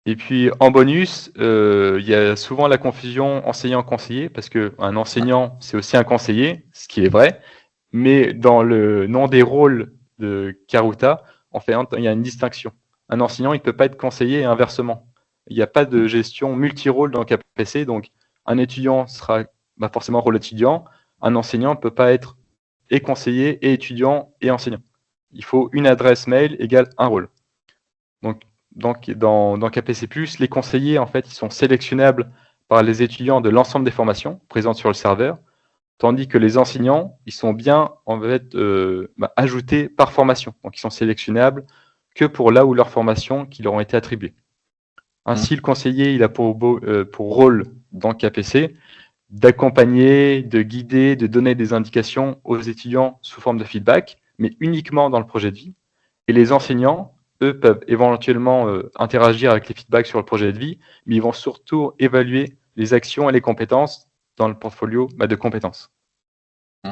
[SPEAKER 3] Et puis, en bonus, il y a souvent la confusion enseignant-conseiller, parce qu'un enseignant, c'est aussi un conseiller, ce qui est vrai, mais dans le nom des rôles de Karuta, en fait, il y a une distinction. Un enseignant, il ne peut pas être conseiller et inversement. Il n'y a pas de gestion multi-rôle dans KPC, donc un étudiant sera forcément rôle étudiant, un enseignant ne peut pas être et conseiller, et étudiant, et enseignant. Il faut une adresse mail égale un rôle. Donc, dans KPC+, les conseillers, en fait, ils sont sélectionnables par les étudiants de l'ensemble des formations présentes sur le serveur, tandis que les enseignants, ils sont bien, en fait, ajoutés par formation. Donc, ils sont sélectionnables que pour là où leurs formations qui leur ont été attribuées. Ainsi, le conseiller, il a pour rôle dans KPC d'accompagner, de guider, de donner des indications aux étudiants sous forme de feedback, mais uniquement dans le projet de vie. Et les enseignants, eux, peuvent éventuellement interagir avec les feedbacks sur le projet de vie, mais ils vont surtout évaluer les actions et les compétences dans le portfolio de compétences.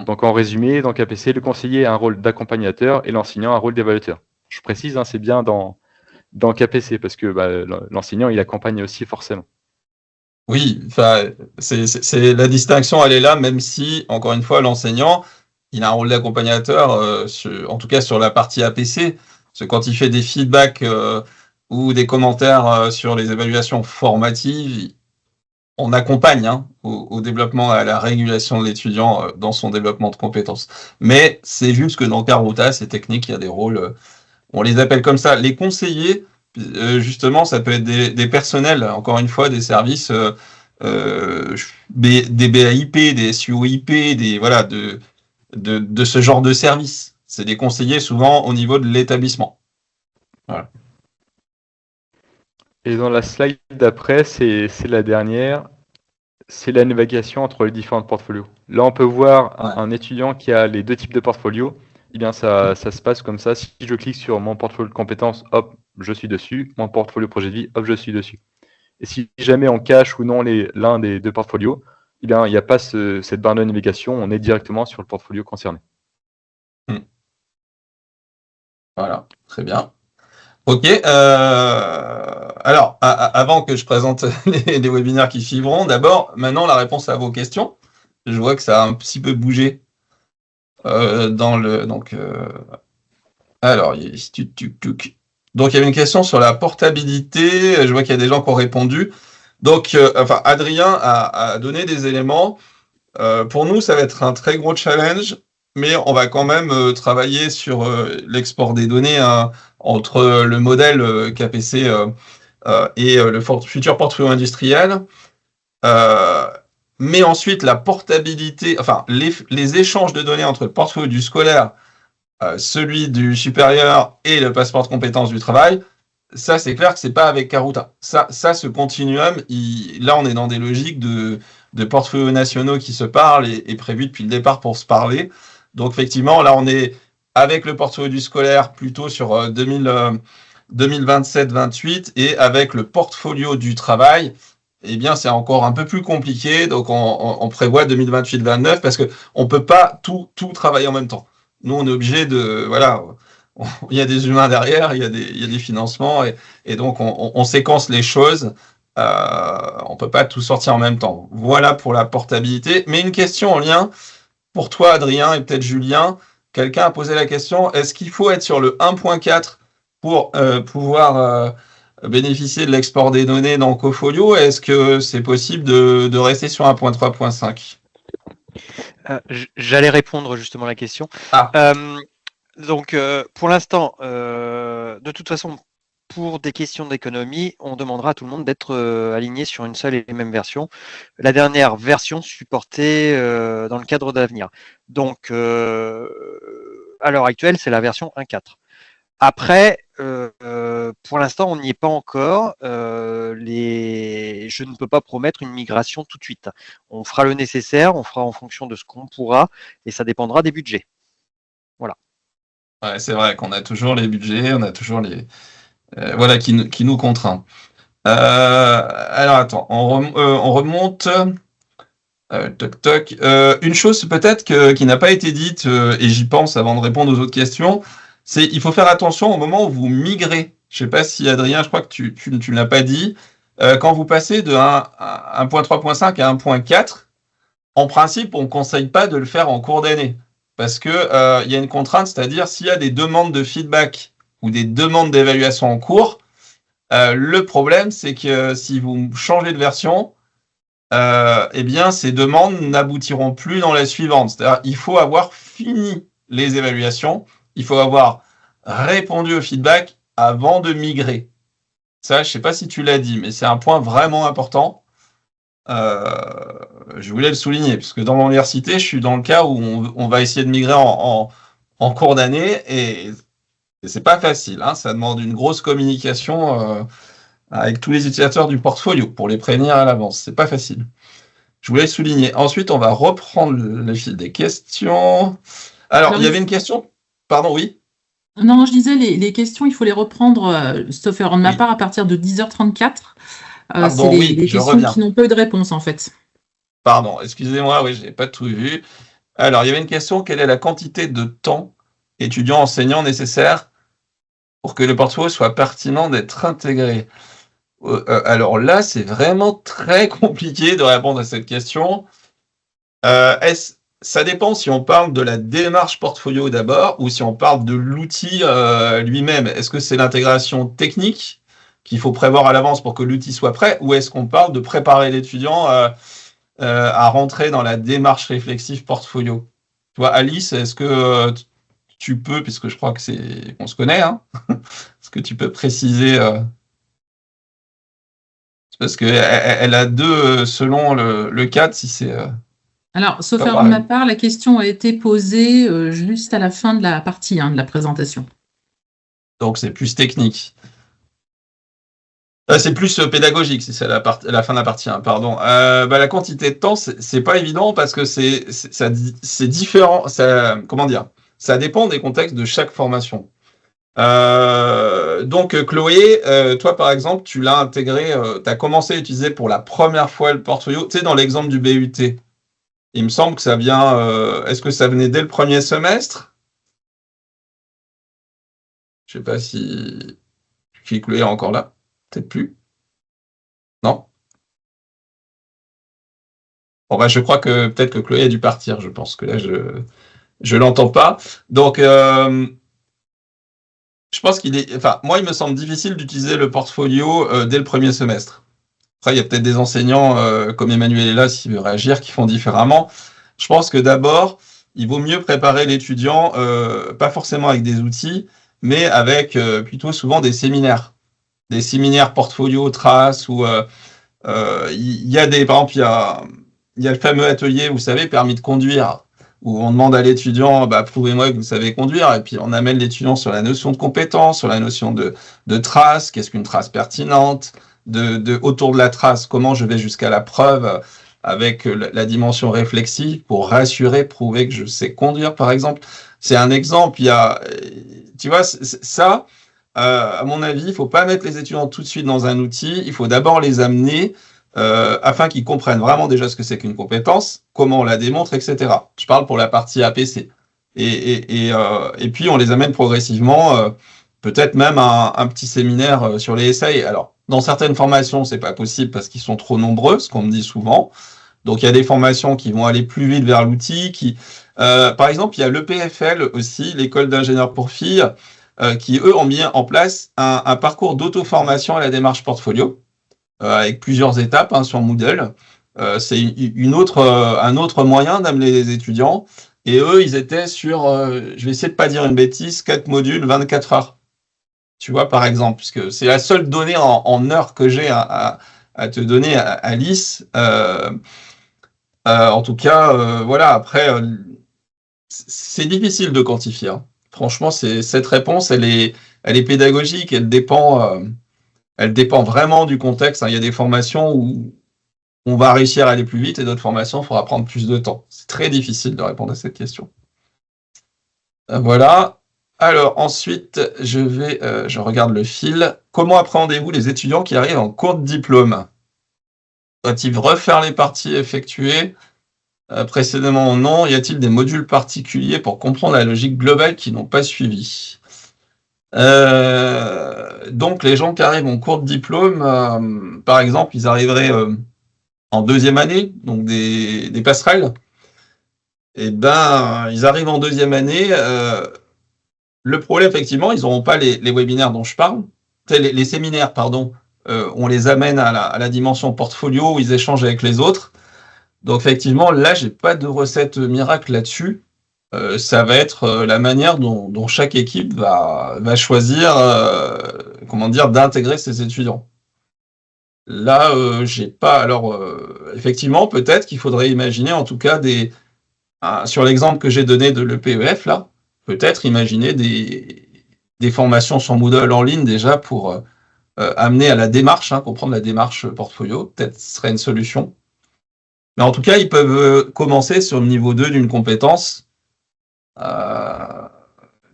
[SPEAKER 3] Donc, en résumé, dans KPC, le conseiller a un rôle d'accompagnateur et l'enseignant a un rôle d'évaluateur. Je précise, c'est bien dans KPC, parce que l'enseignant, il accompagne aussi forcément.
[SPEAKER 1] Oui, c'est la distinction, elle est là, même si, encore une fois, l'enseignant, il a un rôle d'accompagnateur, en tout cas sur la partie APC, parce que quand il fait des feedbacks ou des commentaires sur les évaluations formatives, on accompagne au développement, à la régulation de l'étudiant dans son développement de compétences. Mais c'est juste que dans Karuta, ces techniques, il y a des rôles, on les appelle comme ça. Les conseillers, justement, ça peut être des personnels, encore une fois, des services, des BAIP, des SUIP, de ce genre de services. C'est des conseillers souvent au niveau de l'établissement. Voilà.
[SPEAKER 3] Et dans la slide d'après, c'est la dernière, c'est la navigation entre les différents portfolios. Là, on peut voir un étudiant qui a les deux types de portfolios. Eh bien, ça se passe comme ça. Si je clique sur mon portfolio de compétences, hop, je suis dessus. Mon portfolio projet de vie, hop, je suis dessus. Et si jamais on cache ou non l'un des deux portfolios, eh bien, il n'y a pas cette barre de navigation. On est directement sur le portfolio concerné.
[SPEAKER 1] Voilà, très bien. Ok. Alors, avant que je présente les webinaires qui suivront, d'abord, maintenant, la réponse à vos questions. Je vois que ça a un petit peu bougé dans le... Donc, alors, donc, il y avait une question sur la portabilité. Je vois qu'il y a des gens qui ont répondu. Donc, Adrien a donné des éléments. Pour nous, ça va être un très gros challenge mais on va quand même travailler sur l'export des données entre le modèle KPC et le futur portfolio industriel. Mais ensuite, la portabilité, enfin, les échanges de données entre le portfolio du scolaire, celui du supérieur et le passeport de compétences du travail, ça, c'est clair que c'est pas avec Karuta. Ça, ce continuum, là, on est dans des logiques de portfolios nationaux qui se parlent et prévus depuis le départ pour se parler. Donc, effectivement, là, on est avec le portfolio du scolaire plutôt sur 2027-28 et avec le portfolio du travail, eh bien, c'est encore un peu plus compliqué. Donc, on prévoit 2028-29 parce que on peut pas tout travailler en même temps. Nous, on est obligé de, voilà, il y a des humains derrière, il y a des financements et donc on séquence les choses. On peut pas tout sortir en même temps. Voilà pour la portabilité. Mais une question en lien pour toi, Adrien, et peut-être Julien. Quelqu'un a posé la question, est-ce qu'il faut être sur le 1.4 pour pouvoir bénéficier de l'export des données dans Cofolio? Est-ce que c'est possible de rester sur 1.3.5?
[SPEAKER 4] J'allais répondre justement à la question. Donc, pour l'instant, de toute façon, pour des questions d'économie, on demandera à tout le monde d'être aligné sur une seule et même version. La dernière version supportée dans le cadre d'Avenir. Donc, à l'heure actuelle, c'est la version 1.4. Après, pour l'instant, on n'y est pas encore. Je ne peux pas promettre une migration tout de suite. On fera le nécessaire, on fera en fonction de ce qu'on pourra, et ça dépendra des budgets. Voilà.
[SPEAKER 1] Ouais, c'est vrai qu'on a toujours les budgets, on a toujours les voilà qui nous contraint. Alors attends, on remonte. Toc toc. Une chose peut-être qui n'a pas été dite et j'y pense avant de répondre aux autres questions, c'est il faut faire attention au moment où vous migrez. Je sais pas si Adrien, je crois que tu ne l'as pas dit. Quand vous passez de 1.3.5 à 1.4, en principe, on ne conseille pas de le faire en cours d'année. Parce que y a une contrainte, c'est-à-dire s'il y a des demandes de feedback ou des demandes d'évaluation en cours, le problème, c'est que si vous changez de version, eh bien, ces demandes n'aboutiront plus dans la suivante. C'est-à-dire il faut avoir fini les évaluations, il faut avoir répondu au feedback avant de migrer. Ça, je ne sais pas si tu l'as dit, mais c'est un point vraiment important. Je voulais le souligner, parce que dans l'université, je suis dans le cas où on va essayer de migrer en cours d'année, et c'est pas facile, hein, ça demande une grosse communication avec tous les utilisateurs du portfolio pour les prévenir à l'avance, c'est pas facile. Je voulais le souligner. Ensuite, on va reprendre le fil des questions. Alors, il y avait une question. Pardon, oui.
[SPEAKER 5] Non, je disais, les questions, il faut les reprendre, sauf erreur de ma part, à partir de 10h34. C'est les questions qui n'ont pas eu de réponse, en fait.
[SPEAKER 1] Pardon, excusez-moi, oui, je n'ai pas tout vu. Alors, il y avait une question, quelle est la quantité de temps étudiant-enseignant nécessaire pour que le portfolio soit pertinent d'être intégré? Alors là, c'est vraiment très compliqué de répondre à cette question. Ça dépend si on parle de la démarche portfolio d'abord ou si on parle de l'outil lui-même. Est-ce que c'est l'intégration technique qu'il faut prévoir à l'avance pour que l'outil soit prêt, ou est-ce qu'on parle de préparer l'étudiant à rentrer dans la démarche réflexive portfolio? Tu vois, Alice, est-ce que tu peux, puisque je crois que qu'on se connaît, hein, est-ce que tu peux préciser parce qu'elle a deux selon le cadre, si c'est...
[SPEAKER 5] Alors, sauf erreur de ma part, la question a été posée juste à la fin de la partie de la présentation.
[SPEAKER 1] Donc, c'est plus technique. C'est plus pédagogique, si c'est la fin de la partie 1, pardon. La quantité de temps, c'est pas évident parce que c'est différent. Comment dire? Ça dépend des contextes de chaque formation. Donc Chloé, toi par exemple, tu l'as intégré, tu as commencé à utiliser pour la première fois le portfolio, tu sais, dans l'exemple du BUT. Il me semble que ça vient, est-ce que ça venait dès le premier semestre? Je sais pas si Chloé est encore là, peut-être plus. Non? Bon je crois que peut-être que Chloé a dû partir, je pense que là je l'entends pas. Donc je pense moi, il me semble difficile d'utiliser le portfolio dès le premier semestre. Après, il y a peut-être des enseignants, comme Emmanuel est là, s'il veut réagir, qui font différemment. Je pense que d'abord, il vaut mieux préparer l'étudiant, pas forcément avec des outils, mais avec plutôt souvent des séminaires portfolio, traces, où il y a par exemple, il y a le fameux atelier, vous savez, permis de conduire, où on demande à l'étudiant, prouvez-moi que vous savez conduire, et puis on amène l'étudiant sur la notion de compétence, sur la notion de trace, qu'est-ce qu'une trace pertinente, autour de la trace, comment je vais jusqu'à la preuve, avec la dimension réflexive pour rassurer, prouver que je sais conduire, par exemple. C'est un exemple. Tu vois, ça, à mon avis, il ne faut pas mettre les étudiants tout de suite dans un outil. Il faut d'abord les amener afin qu'ils comprennent vraiment déjà ce que c'est qu'une compétence, comment on la démontre, etc. Je parle pour la partie APC. Et puis, on les amène progressivement, peut-être même un petit séminaire sur les SAE. Alors, dans certaines formations, c'est pas possible parce qu'ils sont trop nombreux, ce qu'on me dit souvent. Donc, il y a des formations qui vont aller plus vite vers l'outil. Par exemple, il y a l'EPFL aussi, l'école d'ingénieurs pour filles, qui, eux, ont mis en place un parcours d'auto-formation à la démarche portfolio, avec plusieurs étapes sur Moodle. C'est un autre moyen d'amener les étudiants. Et eux, ils étaient sur, je vais essayer de pas dire une bêtise, 4 modules, 24 heures. Tu vois, par exemple, puisque c'est la seule donnée en heures que j'ai à te donner, Alice. En tout cas, voilà, après, c'est difficile de quantifier. Franchement, cette réponse, elle est pédagogique, elle dépend vraiment du contexte. Il y a des formations où on va réussir à aller plus vite et d'autres formations, il faudra prendre plus de temps. C'est très difficile de répondre à cette question. Voilà. Alors ensuite, je regarde le fil. Comment appréhendez-vous les étudiants qui arrivent en cours de diplôme? Doit-il refaire les parties effectuées précédemment ou non? Y a-t-il des modules particuliers pour comprendre la logique globale qu'ils n'ont pas suivi? Donc les gens qui arrivent en cours de diplôme, par exemple, ils arriveraient en deuxième année, donc des passerelles. Et ils arrivent en deuxième année. Le problème, effectivement, ils n'auront pas les webinaires dont je parle, les séminaires, pardon. On les amène à la dimension portfolio où ils échangent avec les autres. Donc, effectivement, là, j'ai pas de recette miracle là-dessus. Ça va être la manière dont chaque équipe va choisir, d'intégrer ses étudiants. Là, j'ai pas. Alors, effectivement, peut-être qu'il faudrait imaginer, en tout cas, sur l'exemple que j'ai donné de l'EPEF, là, peut-être imaginer des formations sur Moodle en ligne déjà pour amener à la démarche, comprendre la démarche portfolio. Peut-être ce serait une solution. Mais en tout cas, ils peuvent commencer sur le niveau 2 d'une compétence.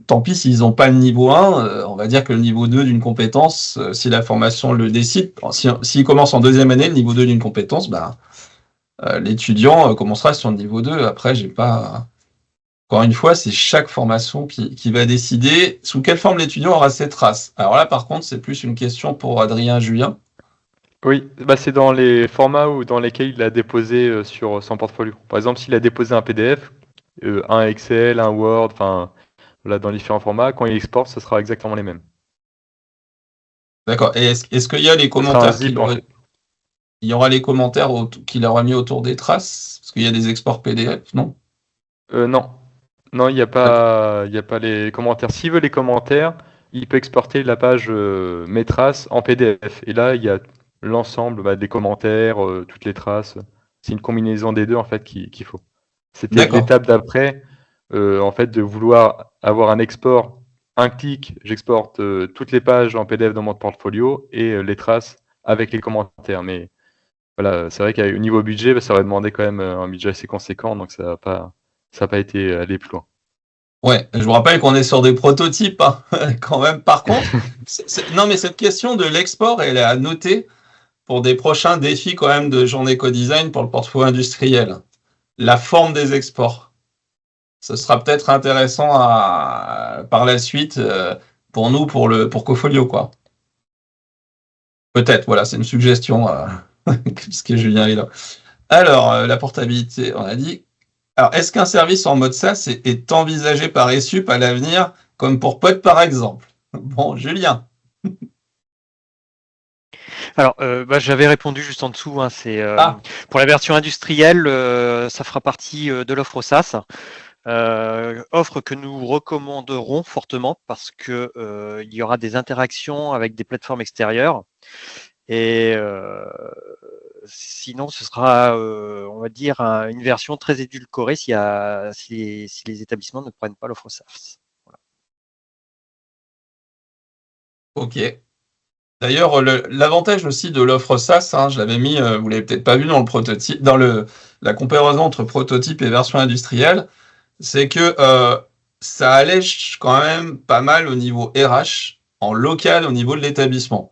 [SPEAKER 1] Tant pis s'ils n'ont pas le niveau 1, on va dire que le niveau 2 d'une compétence, si la formation le décide, s'ils commencent en deuxième année, le niveau 2 d'une compétence, l'étudiant commencera sur le niveau 2. Après, j'ai pas... Encore une fois, c'est chaque formation qui va décider sous quelle forme l'étudiant aura ses traces. Alors là, par contre, c'est plus une question pour Adrien Julien.
[SPEAKER 3] Oui, c'est dans les formats dans lesquels il a déposé sur son portfolio. Par exemple, s'il a déposé un PDF, un Excel, un Word, dans différents formats, quand il exporte, ce sera exactement les mêmes.
[SPEAKER 1] D'accord. Et est-ce qu'il y a les commentaires il y aura les commentaires qu'il aura mis autour des traces? Parce qu'il y a des exports PDF, non?
[SPEAKER 3] Non. Non, il n'y a pas les commentaires. S'il veut les commentaires, il peut exporter la page Mes traces en PDF. Et là, il y a l'ensemble des commentaires, toutes les traces. C'est une combinaison des deux en fait qu'il faut. C'était l'étape d'après, de vouloir avoir un export, un clic, j'exporte toutes les pages en PDF dans mon portfolio et les traces avec les commentaires. Mais voilà, c'est vrai qu'au niveau budget, ça aurait demandé quand même un budget assez conséquent, donc ça n'a pas été aller plus loin.
[SPEAKER 1] Ouais, je vous rappelle qu'on est sur des prototypes quand même. Par contre, non mais cette question de l'export, elle est à noter pour des prochains défis quand même de journée co-design pour le portfolio industriel. La forme des exports. Ce sera peut-être intéressant par la suite pour nous, pour Cofolio, quoi. Peut-être, voilà, c'est une suggestion, puisque Julien est là. Alors, la portabilité, on a dit. Alors, est-ce qu'un service en mode SaaS est envisagé par ESUP à l'avenir, comme pour Pod par exemple? Bon, Julien.
[SPEAKER 4] Alors, j'avais répondu juste en dessous. Pour la version industrielle, ça fera partie de l'offre SaaS. Offre que nous recommanderons fortement parce que il y aura des interactions avec des plateformes extérieures et sinon ce sera, on va dire, une version très édulcorée si les établissements ne prennent pas l'offre SaaS. Voilà.
[SPEAKER 1] Ok. D'ailleurs, l'avantage aussi de l'offre SaaS, hein, je l'avais mis, vous l'avez peut-être pas vu dans le prototype, dans la comparaison entre prototype et version industrielle, c'est que ça allège quand même pas mal au niveau RH, en local au niveau de l'établissement.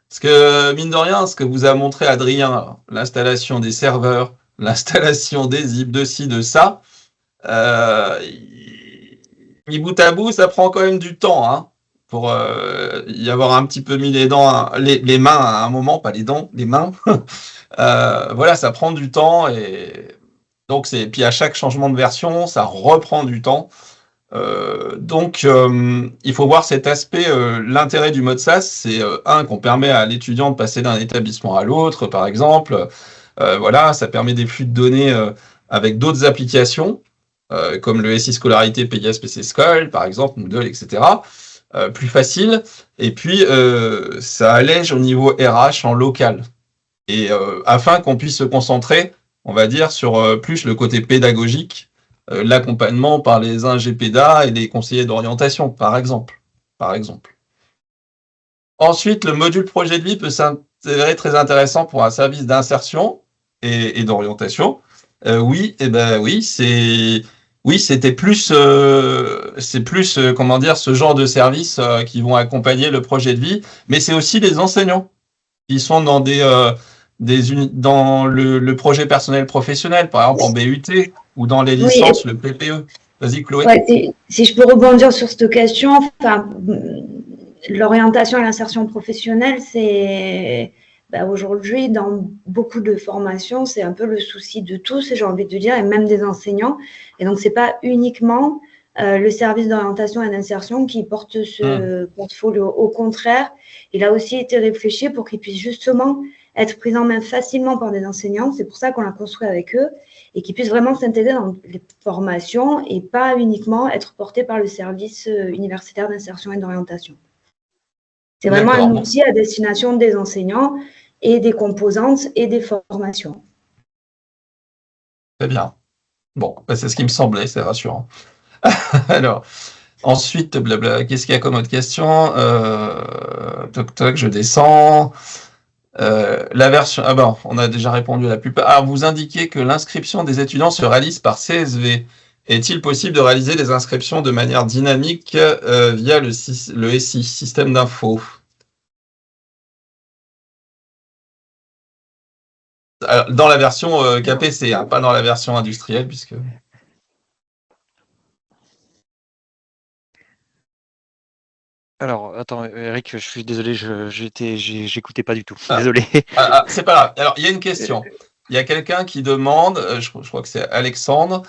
[SPEAKER 1] Parce que, mine de rien, ce que vous a montré Adrien, l'installation des serveurs, l'installation des zips, de ci, de ça, mis bout à bout, ça prend quand même du temps, hein, pour y avoir un petit peu mis les dents, les mains à un moment, pas les dents, les mains. Voilà, ça prend du temps et donc puis à chaque changement de version, ça reprend du temps. Donc, il faut voir cet aspect. L'intérêt du mode SaaS, c'est qu'on permet à l'étudiant de passer d'un établissement à l'autre, par exemple. Voilà, ça permet des flux de données avec d'autres applications, comme le SI Scolarité, PIS, PC School, par exemple, Moodle, etc. Plus facile. Et puis, ça allège au niveau RH en local. Et afin qu'on puisse se concentrer, on va dire, sur plus le côté pédagogique, l'accompagnement par les ingPEDA et les conseillers d'orientation, par exemple. Ensuite, le module projet de vie peut s'avérer très intéressant pour un service d'insertion et d'orientation. Oui, c'était plus, c'est plus, comment dire, ce genre de services qui vont accompagner le projet de vie, mais c'est aussi les enseignants qui sont dans dans le projet personnel professionnel, par exemple en BUT ou dans les licences, le PPE. Vas-y, Chloé.
[SPEAKER 2] Ouais, si je peux rebondir sur cette question, l'orientation et l'insertion professionnelle, c'est aujourd'hui, dans beaucoup de formations, c'est un peu le souci de tous, j'ai envie de dire, et même des enseignants. Et donc, c'est pas uniquement le service d'orientation et d'insertion qui porte ce portfolio. Au contraire, il a aussi été réfléchi pour qu'il puisse justement être pris en main facilement par des enseignants. C'est pour ça qu'on l'a construit avec eux et qu'ils puissent vraiment s'intégrer dans les formations et pas uniquement être portés par le service universitaire d'insertion et d'orientation. C'est vraiment un outil à destination des enseignants et des composantes et des formations.
[SPEAKER 1] Très bien. Bon, c'est ce qui me semblait, c'est rassurant. Alors, ensuite, blabla, qu'est-ce qu'il y a comme autre question? Toc toc, je descends. La version. Ah ben, on a déjà répondu à la plupart. Ah, vous indiquez que l'inscription des étudiants se réalise par CSV. Est-il possible de réaliser des inscriptions de manière dynamique via le SI, système d'info? Dans la version KPC, hein, pas dans la version industrielle, puisque...
[SPEAKER 4] Alors, attends, Eric, je suis désolé, j'écoutais pas du tout. Désolé.
[SPEAKER 1] C'est pas grave. Alors, il y a une question. Il y a quelqu'un qui demande, je crois que c'est Alexandre,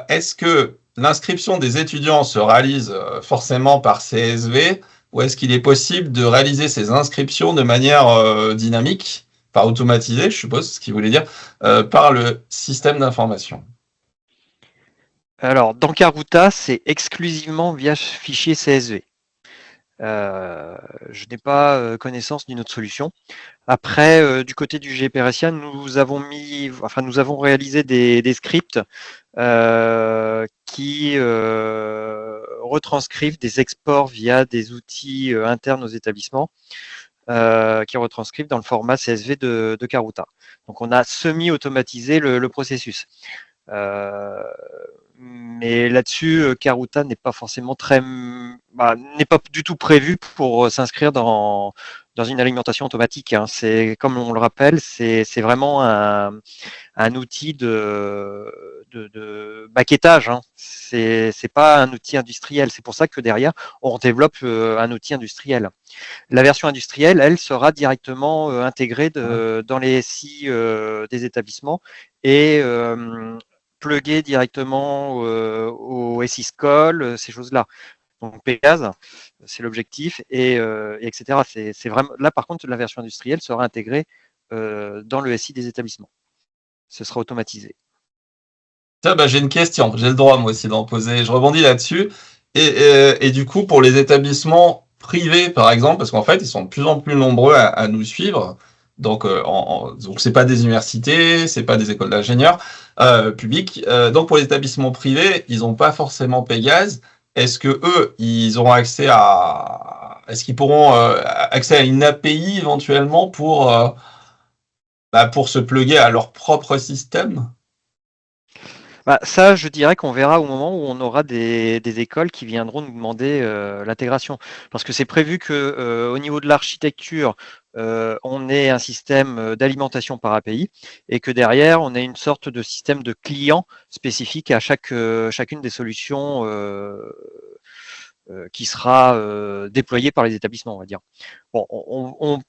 [SPEAKER 1] est-ce que l'inscription des étudiants se réalise forcément par CSV ou est-ce qu'il est possible de réaliser ces inscriptions de manière dynamique, par automatisée, je suppose, ce qu'il voulait dire, par le système d'information?
[SPEAKER 4] Alors, dans Karuta, c'est exclusivement via fichier CSV. Je n'ai pas connaissance d'une autre solution. Après, du côté du GPRSIA, nous avons réalisé des scripts qui retranscrivent des exports via des outils internes aux établissements, qui retranscrivent dans le format CSV de Karuta. Donc, on a semi-automatisé le processus. Mais là-dessus, Karuta n'est pas forcément n'est pas du tout prévu pour s'inscrire dans une alimentation automatique. Hein. C'est, comme on le rappelle, c'est vraiment un outil de baquettage. Hein. C'est pas un outil industriel. C'est pour ça que derrière, on développe un outil industriel. La version industrielle, elle, sera directement intégrée dans les SI des établissements et pluguer directement au SI School, ces choses-là. Donc Pégase, c'est l'objectif, et etc. C'est vraiment là, par contre, la version industrielle sera intégrée dans le SI des établissements. Ce sera automatisé.
[SPEAKER 1] Tiens, j'ai une question. J'ai le droit, moi aussi, d'en poser. Je rebondis là-dessus. Et du coup, pour les établissements privés, par exemple, parce qu'en fait, ils sont de plus en plus nombreux à nous suivre. Donc, donc c'est pas des universités, c'est pas des écoles d'ingénieurs publiques. Donc, pour les établissements privés, ils n'ont pas forcément Pégase. Est-ce que eux, ils auront accès est-ce qu'ils pourront accès à une API éventuellement pour se plugger à leur propre système?
[SPEAKER 4] Ça, je dirais qu'on verra au moment où on aura des écoles qui viendront nous demander l'intégration. Parce que c'est prévu que au niveau de l'architecture, on ait un système d'alimentation par API et que derrière, on ait une sorte de système de client spécifique à chacune des solutions qui sera déployée par les établissements, on va dire. Bon, on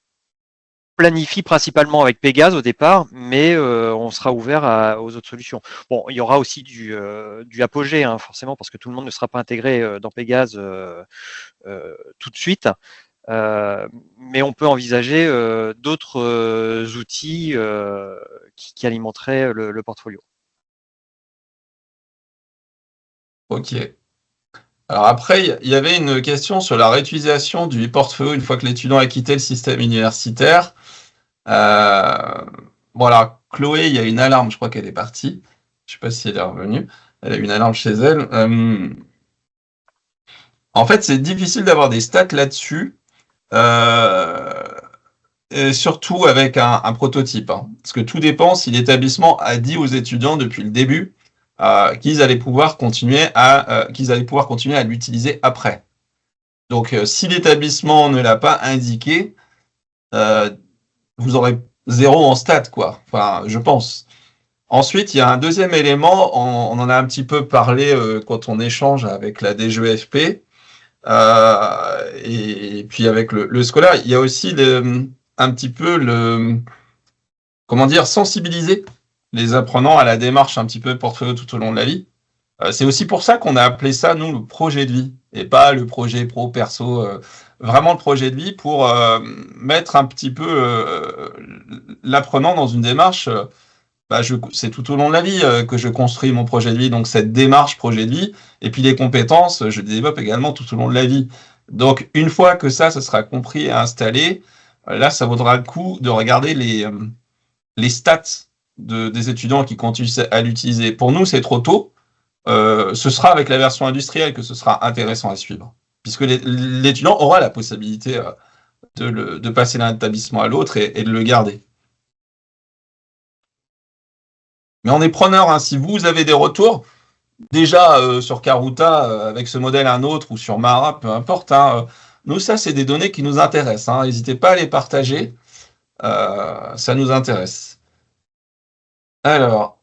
[SPEAKER 4] planifie principalement avec Pégase au départ, mais on sera ouvert aux autres solutions. Bon, il y aura aussi du Apogée, hein, forcément, parce que tout le monde ne sera pas intégré dans Pégase tout de suite. Mais on peut envisager d'autres outils qui alimenteraient le portfolio.
[SPEAKER 1] Ok. Alors après, il y avait une question sur la réutilisation du portfolio une fois que l'étudiant a quitté le système universitaire. Voilà, Chloé, il y a une alarme, je crois qu'elle est partie. Je ne sais pas si elle est revenue. Elle a une alarme chez elle. En fait, c'est difficile d'avoir des stats là-dessus, et surtout avec un prototype. Hein, parce que tout dépend si l'établissement a dit aux étudiants depuis le début qu'ils allaient pouvoir continuer à l'utiliser après. Donc, si l'établissement ne l'a pas indiqué, vous aurez 0 en stats, quoi. Enfin, je pense. Ensuite, il y a un deuxième élément, on en a un petit peu parlé quand on échange avec la DGEFP, et puis avec le scolaire, il y a aussi un petit peu sensibiliser les apprenants à la démarche un petit peu portfolio tout au long de la vie. C'est aussi pour ça qu'on a appelé ça, nous, le projet de vie, et pas le projet pro, perso, vraiment le projet de vie pour mettre un petit peu l'apprenant dans une démarche. C'est tout au long de la vie que je construis mon projet de vie, donc cette démarche projet de vie, et puis les compétences, je les développe également tout au long de la vie. Donc, une fois que ça sera compris et installé, là, ça vaudra le coup de regarder les stats des étudiants qui continuent à l'utiliser. Pour nous, c'est trop tôt. Ce sera avec la version industrielle que ce sera intéressant à suivre, puisque l'étudiant aura la possibilité de passer d'un établissement à l'autre et de le garder. Mais on est preneur, hein, si vous avez des retours, déjà sur Karuta, avec ce modèle un autre, ou sur Mara, peu importe, hein, nous, ça, c'est des données qui nous intéressent. Hein, n'hésitez pas à les partager, ça nous intéresse. Alors...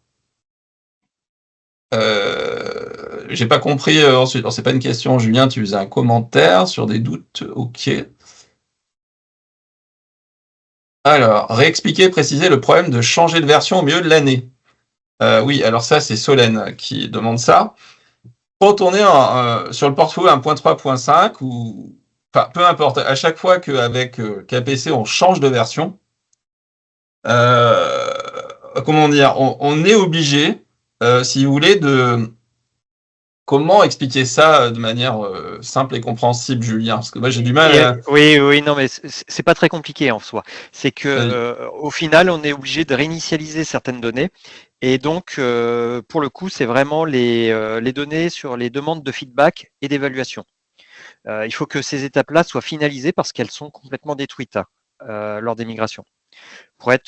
[SPEAKER 1] j'ai pas compris ensuite. Alors, c'est pas une question, Julien, tu faisais un commentaire sur des doutes. Ok. Alors, réexpliquer, préciser le problème de changer de version au milieu de l'année. Oui, alors ça, c'est Solène qui demande ça. Quand on est sur le portfolio 1.3.5 ou peu importe, à chaque fois qu'avec KPC on change de version, comment dire, on est obligé, si vous voulez, comment expliquer ça de manière simple et compréhensible, Julien? Parce que moi, j'ai du mal à...
[SPEAKER 4] Oui, non, mais c'est pas très compliqué en soi. C'est que au final, on est obligé de réinitialiser certaines données. Et donc, pour le coup, c'est vraiment les données sur les demandes de feedback et d'évaluation. Il faut que ces étapes-là soient finalisées parce qu'elles sont complètement détruites lors des migrations. Parce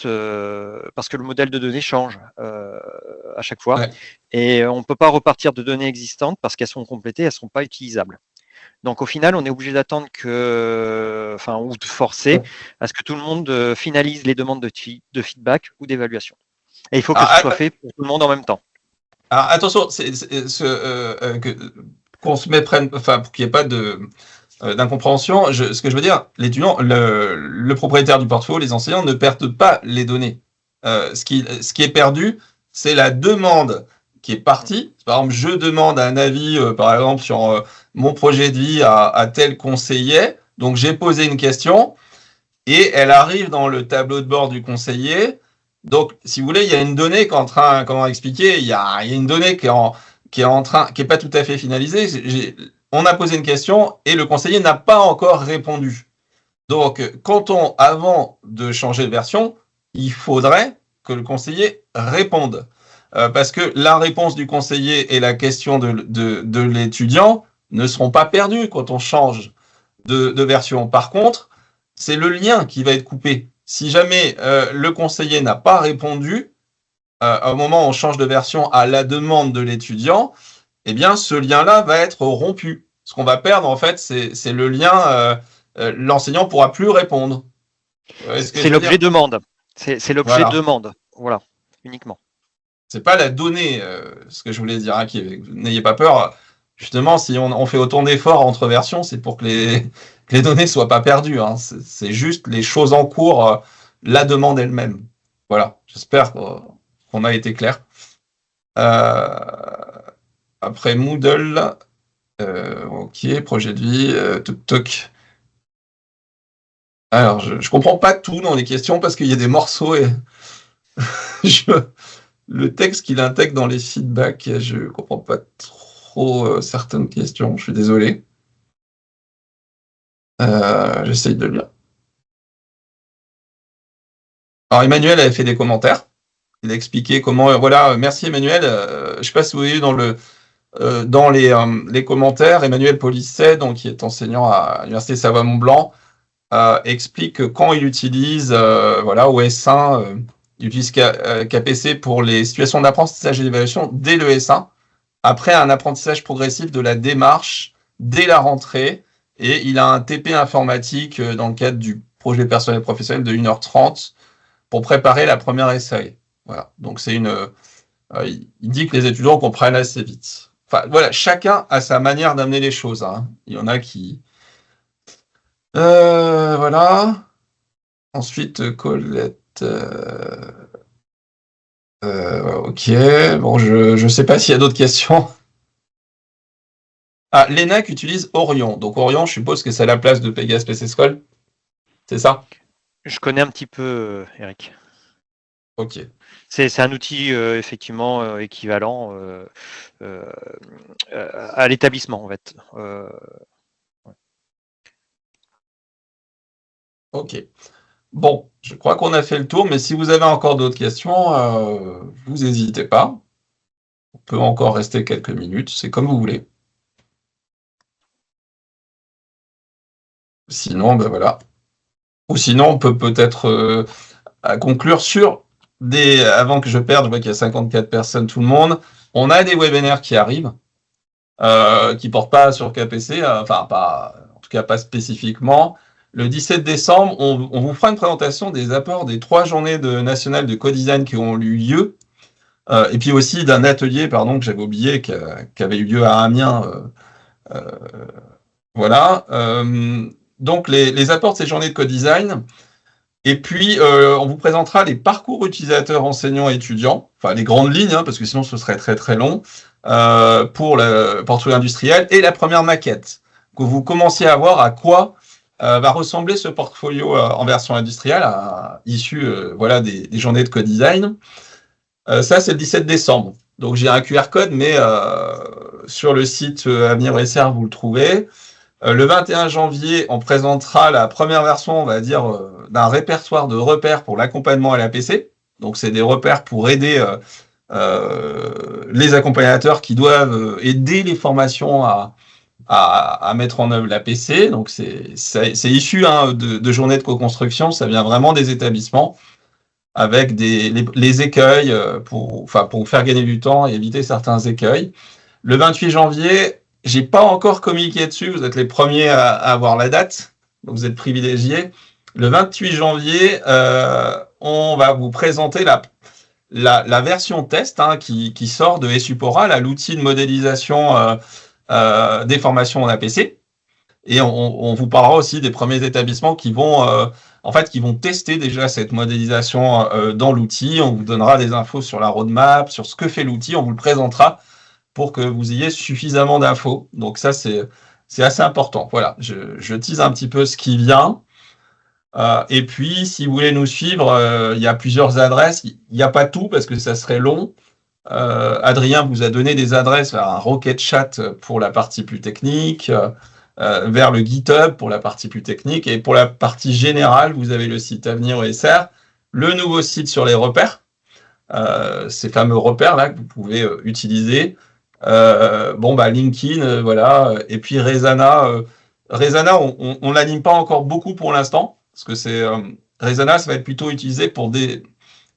[SPEAKER 4] que le modèle de données change à chaque fois, ouais. Et on ne peut pas repartir de données existantes parce qu'elles sont complétées, elles ne sont pas utilisables. Donc au final, on est obligé d'attendre ou de forcer à ce que tout le monde finalise les demandes de feedback ou d'évaluation. Et il faut que ce soit fait pour tout le monde en même temps.
[SPEAKER 1] Alors attention, qu'on se méprenne, pour qu'il n'y ait pas d'incompréhension, ce que je veux dire, l'étudiant, le propriétaire du portfolio, les enseignants ne perdent pas les données. Ce qui est perdu, c'est la demande qui est partie. Par exemple, je demande un avis, par exemple, sur mon projet de vie à tel conseiller. Donc, j'ai posé une question et elle arrive dans le tableau de bord du conseiller. Donc, si vous voulez, il y a une donnée comment expliquer, il y a une donnée qui est pas tout à fait finalisée. On a posé une question et le conseiller n'a pas encore répondu. Donc, avant de changer de version, il faudrait que le conseiller réponde. Parce que la réponse du conseiller et la question de l'étudiant ne seront pas perdues quand on change de version. Par contre, c'est le lien qui va être coupé. Si jamais le conseiller n'a pas répondu, au moment où on change de version à la demande de l'étudiant, eh bien, ce lien-là va être rompu. Ce qu'on va perdre, en fait, c'est le lien, l'enseignant ne pourra plus répondre.
[SPEAKER 4] C'est l'objet demande. C'est l'objet demande. Voilà, uniquement.
[SPEAKER 1] C'est pas la donnée, ce que je voulais dire. N'ayez pas peur. Justement, si on fait autant d'efforts entre versions, c'est pour que les données soient pas perdues. Hein. C'est juste les choses en cours, la demande elle-même. Voilà, j'espère qu'on a été clair. Après Moodle, ok, projet de vie, toc. Alors, je comprends pas tout dans les questions parce qu'il y a des morceaux et le texte qu'il intègre dans les feedbacks, je comprends pas trop certaines questions. Je suis désolé. J'essaye de lire. Alors, Emmanuel avait fait des commentaires. Il a expliqué comment. Voilà, merci Emmanuel. Je ne sais pas si vous avez vu dans les commentaires, Emmanuel Polisset, donc, qui est enseignant à l'Université Savoie-Mont-Blanc, explique que quand il utilise OS1, il utilise KPC pour les situations d'apprentissage et d'évaluation dès le S1, après un apprentissage progressif de la démarche dès la rentrée, et il a un TP informatique dans le cadre du projet personnel professionnel de 1h30 pour préparer la première essai. Voilà. Donc il dit que les étudiants comprennent assez vite. Enfin, voilà, chacun a sa manière d'amener les choses. Hein. Il y en a qui... voilà. Ensuite, Colette... ok. Bon, je ne sais pas s'il y a d'autres questions. Ah, l'ENAC utilise Orion. Donc Orion, je suppose que c'est la place de Pegas PC School. C'est ça?
[SPEAKER 4] Je connais un petit peu, Eric.
[SPEAKER 1] Ok.
[SPEAKER 4] C'est un outil effectivement équivalent à l'établissement en fait.
[SPEAKER 1] Ouais. Ok. Bon, je crois qu'on a fait le tour, mais si vous avez encore d'autres questions, vous n'hésitez pas. On peut encore rester quelques minutes, c'est comme vous voulez. Sinon, ben voilà. Ou sinon, on peut peut-être conclure sur avant que je perde, je vois qu'il y a 54 personnes, tout le monde. On a des webinaires qui arrivent, qui ne portent pas sur KPC, en tout cas pas spécifiquement. Le 17 décembre, on vous fera une présentation des apports des 3 journées nationales de co-design qui ont eu lieu, et puis aussi d'un atelier, que j'avais oublié, qui avait eu lieu à Amiens. Voilà. Donc, les apports de ces journées de co-design. Et puis, on vous présentera les parcours utilisateurs, enseignants et étudiants, enfin les grandes lignes, hein, parce que sinon ce serait très très long, pour le portfolio industriel, et la première maquette, que vous commenciez à voir à quoi va ressembler ce portfolio en version industrielle, issu des journées de co-design. Ça, c'est le 17 décembre. Donc, j'ai un QR code, mais sur le site Avenir SR, vous le trouvez. Le 21 janvier, on présentera la première version, on va dire, d'un répertoire de repères pour l'accompagnement à l'APC. Donc, c'est des repères pour aider les accompagnateurs qui doivent aider les formations à mettre en œuvre l'APC. Donc, c'est issu de journées de co-construction. Ça vient vraiment des établissements avec les écueils pour faire gagner du temps et éviter certains écueils. Le 28 janvier, j'ai pas encore communiqué dessus, vous êtes les premiers à avoir la date, donc vous êtes privilégiés. Le 28 janvier, on va vous présenter la version test qui sort de Esupora, l'outil de modélisation des formations en APC. Et on vous parlera aussi des premiers établissements qui vont tester déjà cette modélisation dans l'outil. On vous donnera des infos sur la roadmap, sur ce que fait l'outil, on vous le présentera pour que vous ayez suffisamment d'infos. Donc ça, c'est assez important. Voilà, je tease un petit peu ce qui vient. Et puis, si vous voulez nous suivre, il y a plusieurs adresses. Il n'y a pas tout parce que ça serait long. Adrien vous a donné des adresses vers un Rocket Chat pour la partie plus technique, vers le GitHub pour la partie plus technique, et pour la partie générale, vous avez le site Avenir ESR, le nouveau site sur les repères, ces fameux repères là que vous pouvez utiliser. LinkedIn, voilà, et puis Resana. Resana, on l'anime pas encore beaucoup pour l'instant, parce que c'est Resana, ça va être plutôt utilisé pour que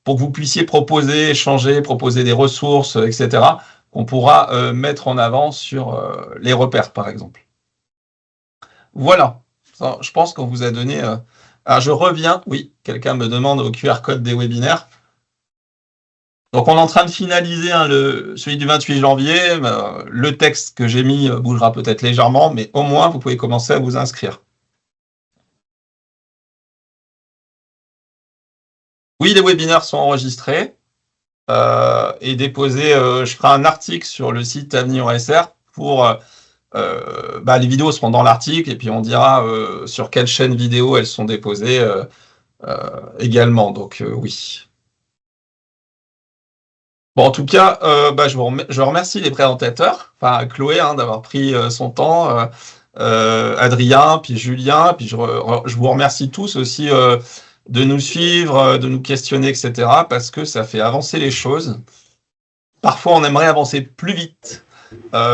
[SPEAKER 1] vous puissiez proposer, échanger, proposer des ressources, etc., qu'on pourra mettre en avant sur les repères, par exemple. Voilà. Ça, je pense qu'on vous a donné... Alors, je reviens. Oui, quelqu'un me demande au QR code des webinaires. Donc, on est en train de finaliser celui du 28 janvier. Le texte que j'ai mis bougera peut-être légèrement, mais au moins, vous pouvez commencer à vous inscrire. Oui, les webinaires sont enregistrés et déposés. Je ferai un article sur le site Avenir ESR pour... les vidéos seront dans l'article et puis on dira sur quelle chaîne vidéo elles sont déposées également. Donc, oui. Bon, en tout cas, je remercie les présentateurs, enfin Chloé d'avoir pris son temps, Adrien, puis Julien, puis je vous remercie tous aussi de nous suivre, de nous questionner, etc., parce que ça fait avancer les choses. Parfois, on aimerait avancer plus vite,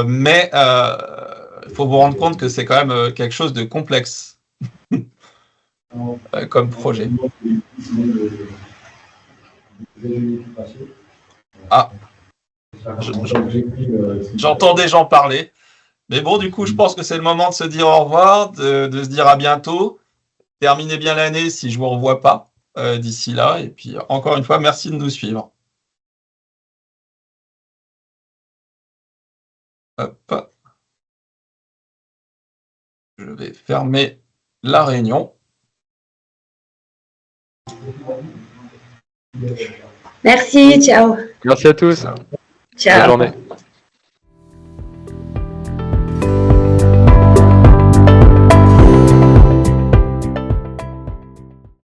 [SPEAKER 1] mais il faut vous rendre compte que c'est quand même quelque chose de complexe comme projet. Ah, j'entends des gens parler. Mais bon, du coup, je pense que c'est le moment de se dire au revoir, de se dire à bientôt. Terminez bien l'année si je ne vous revois pas d'ici là. Et puis, encore une fois, merci de nous suivre. Hop. Je vais fermer la réunion.
[SPEAKER 2] Merci, ciao.
[SPEAKER 3] Merci à tous.
[SPEAKER 2] Ciao.
[SPEAKER 3] Bonne journée.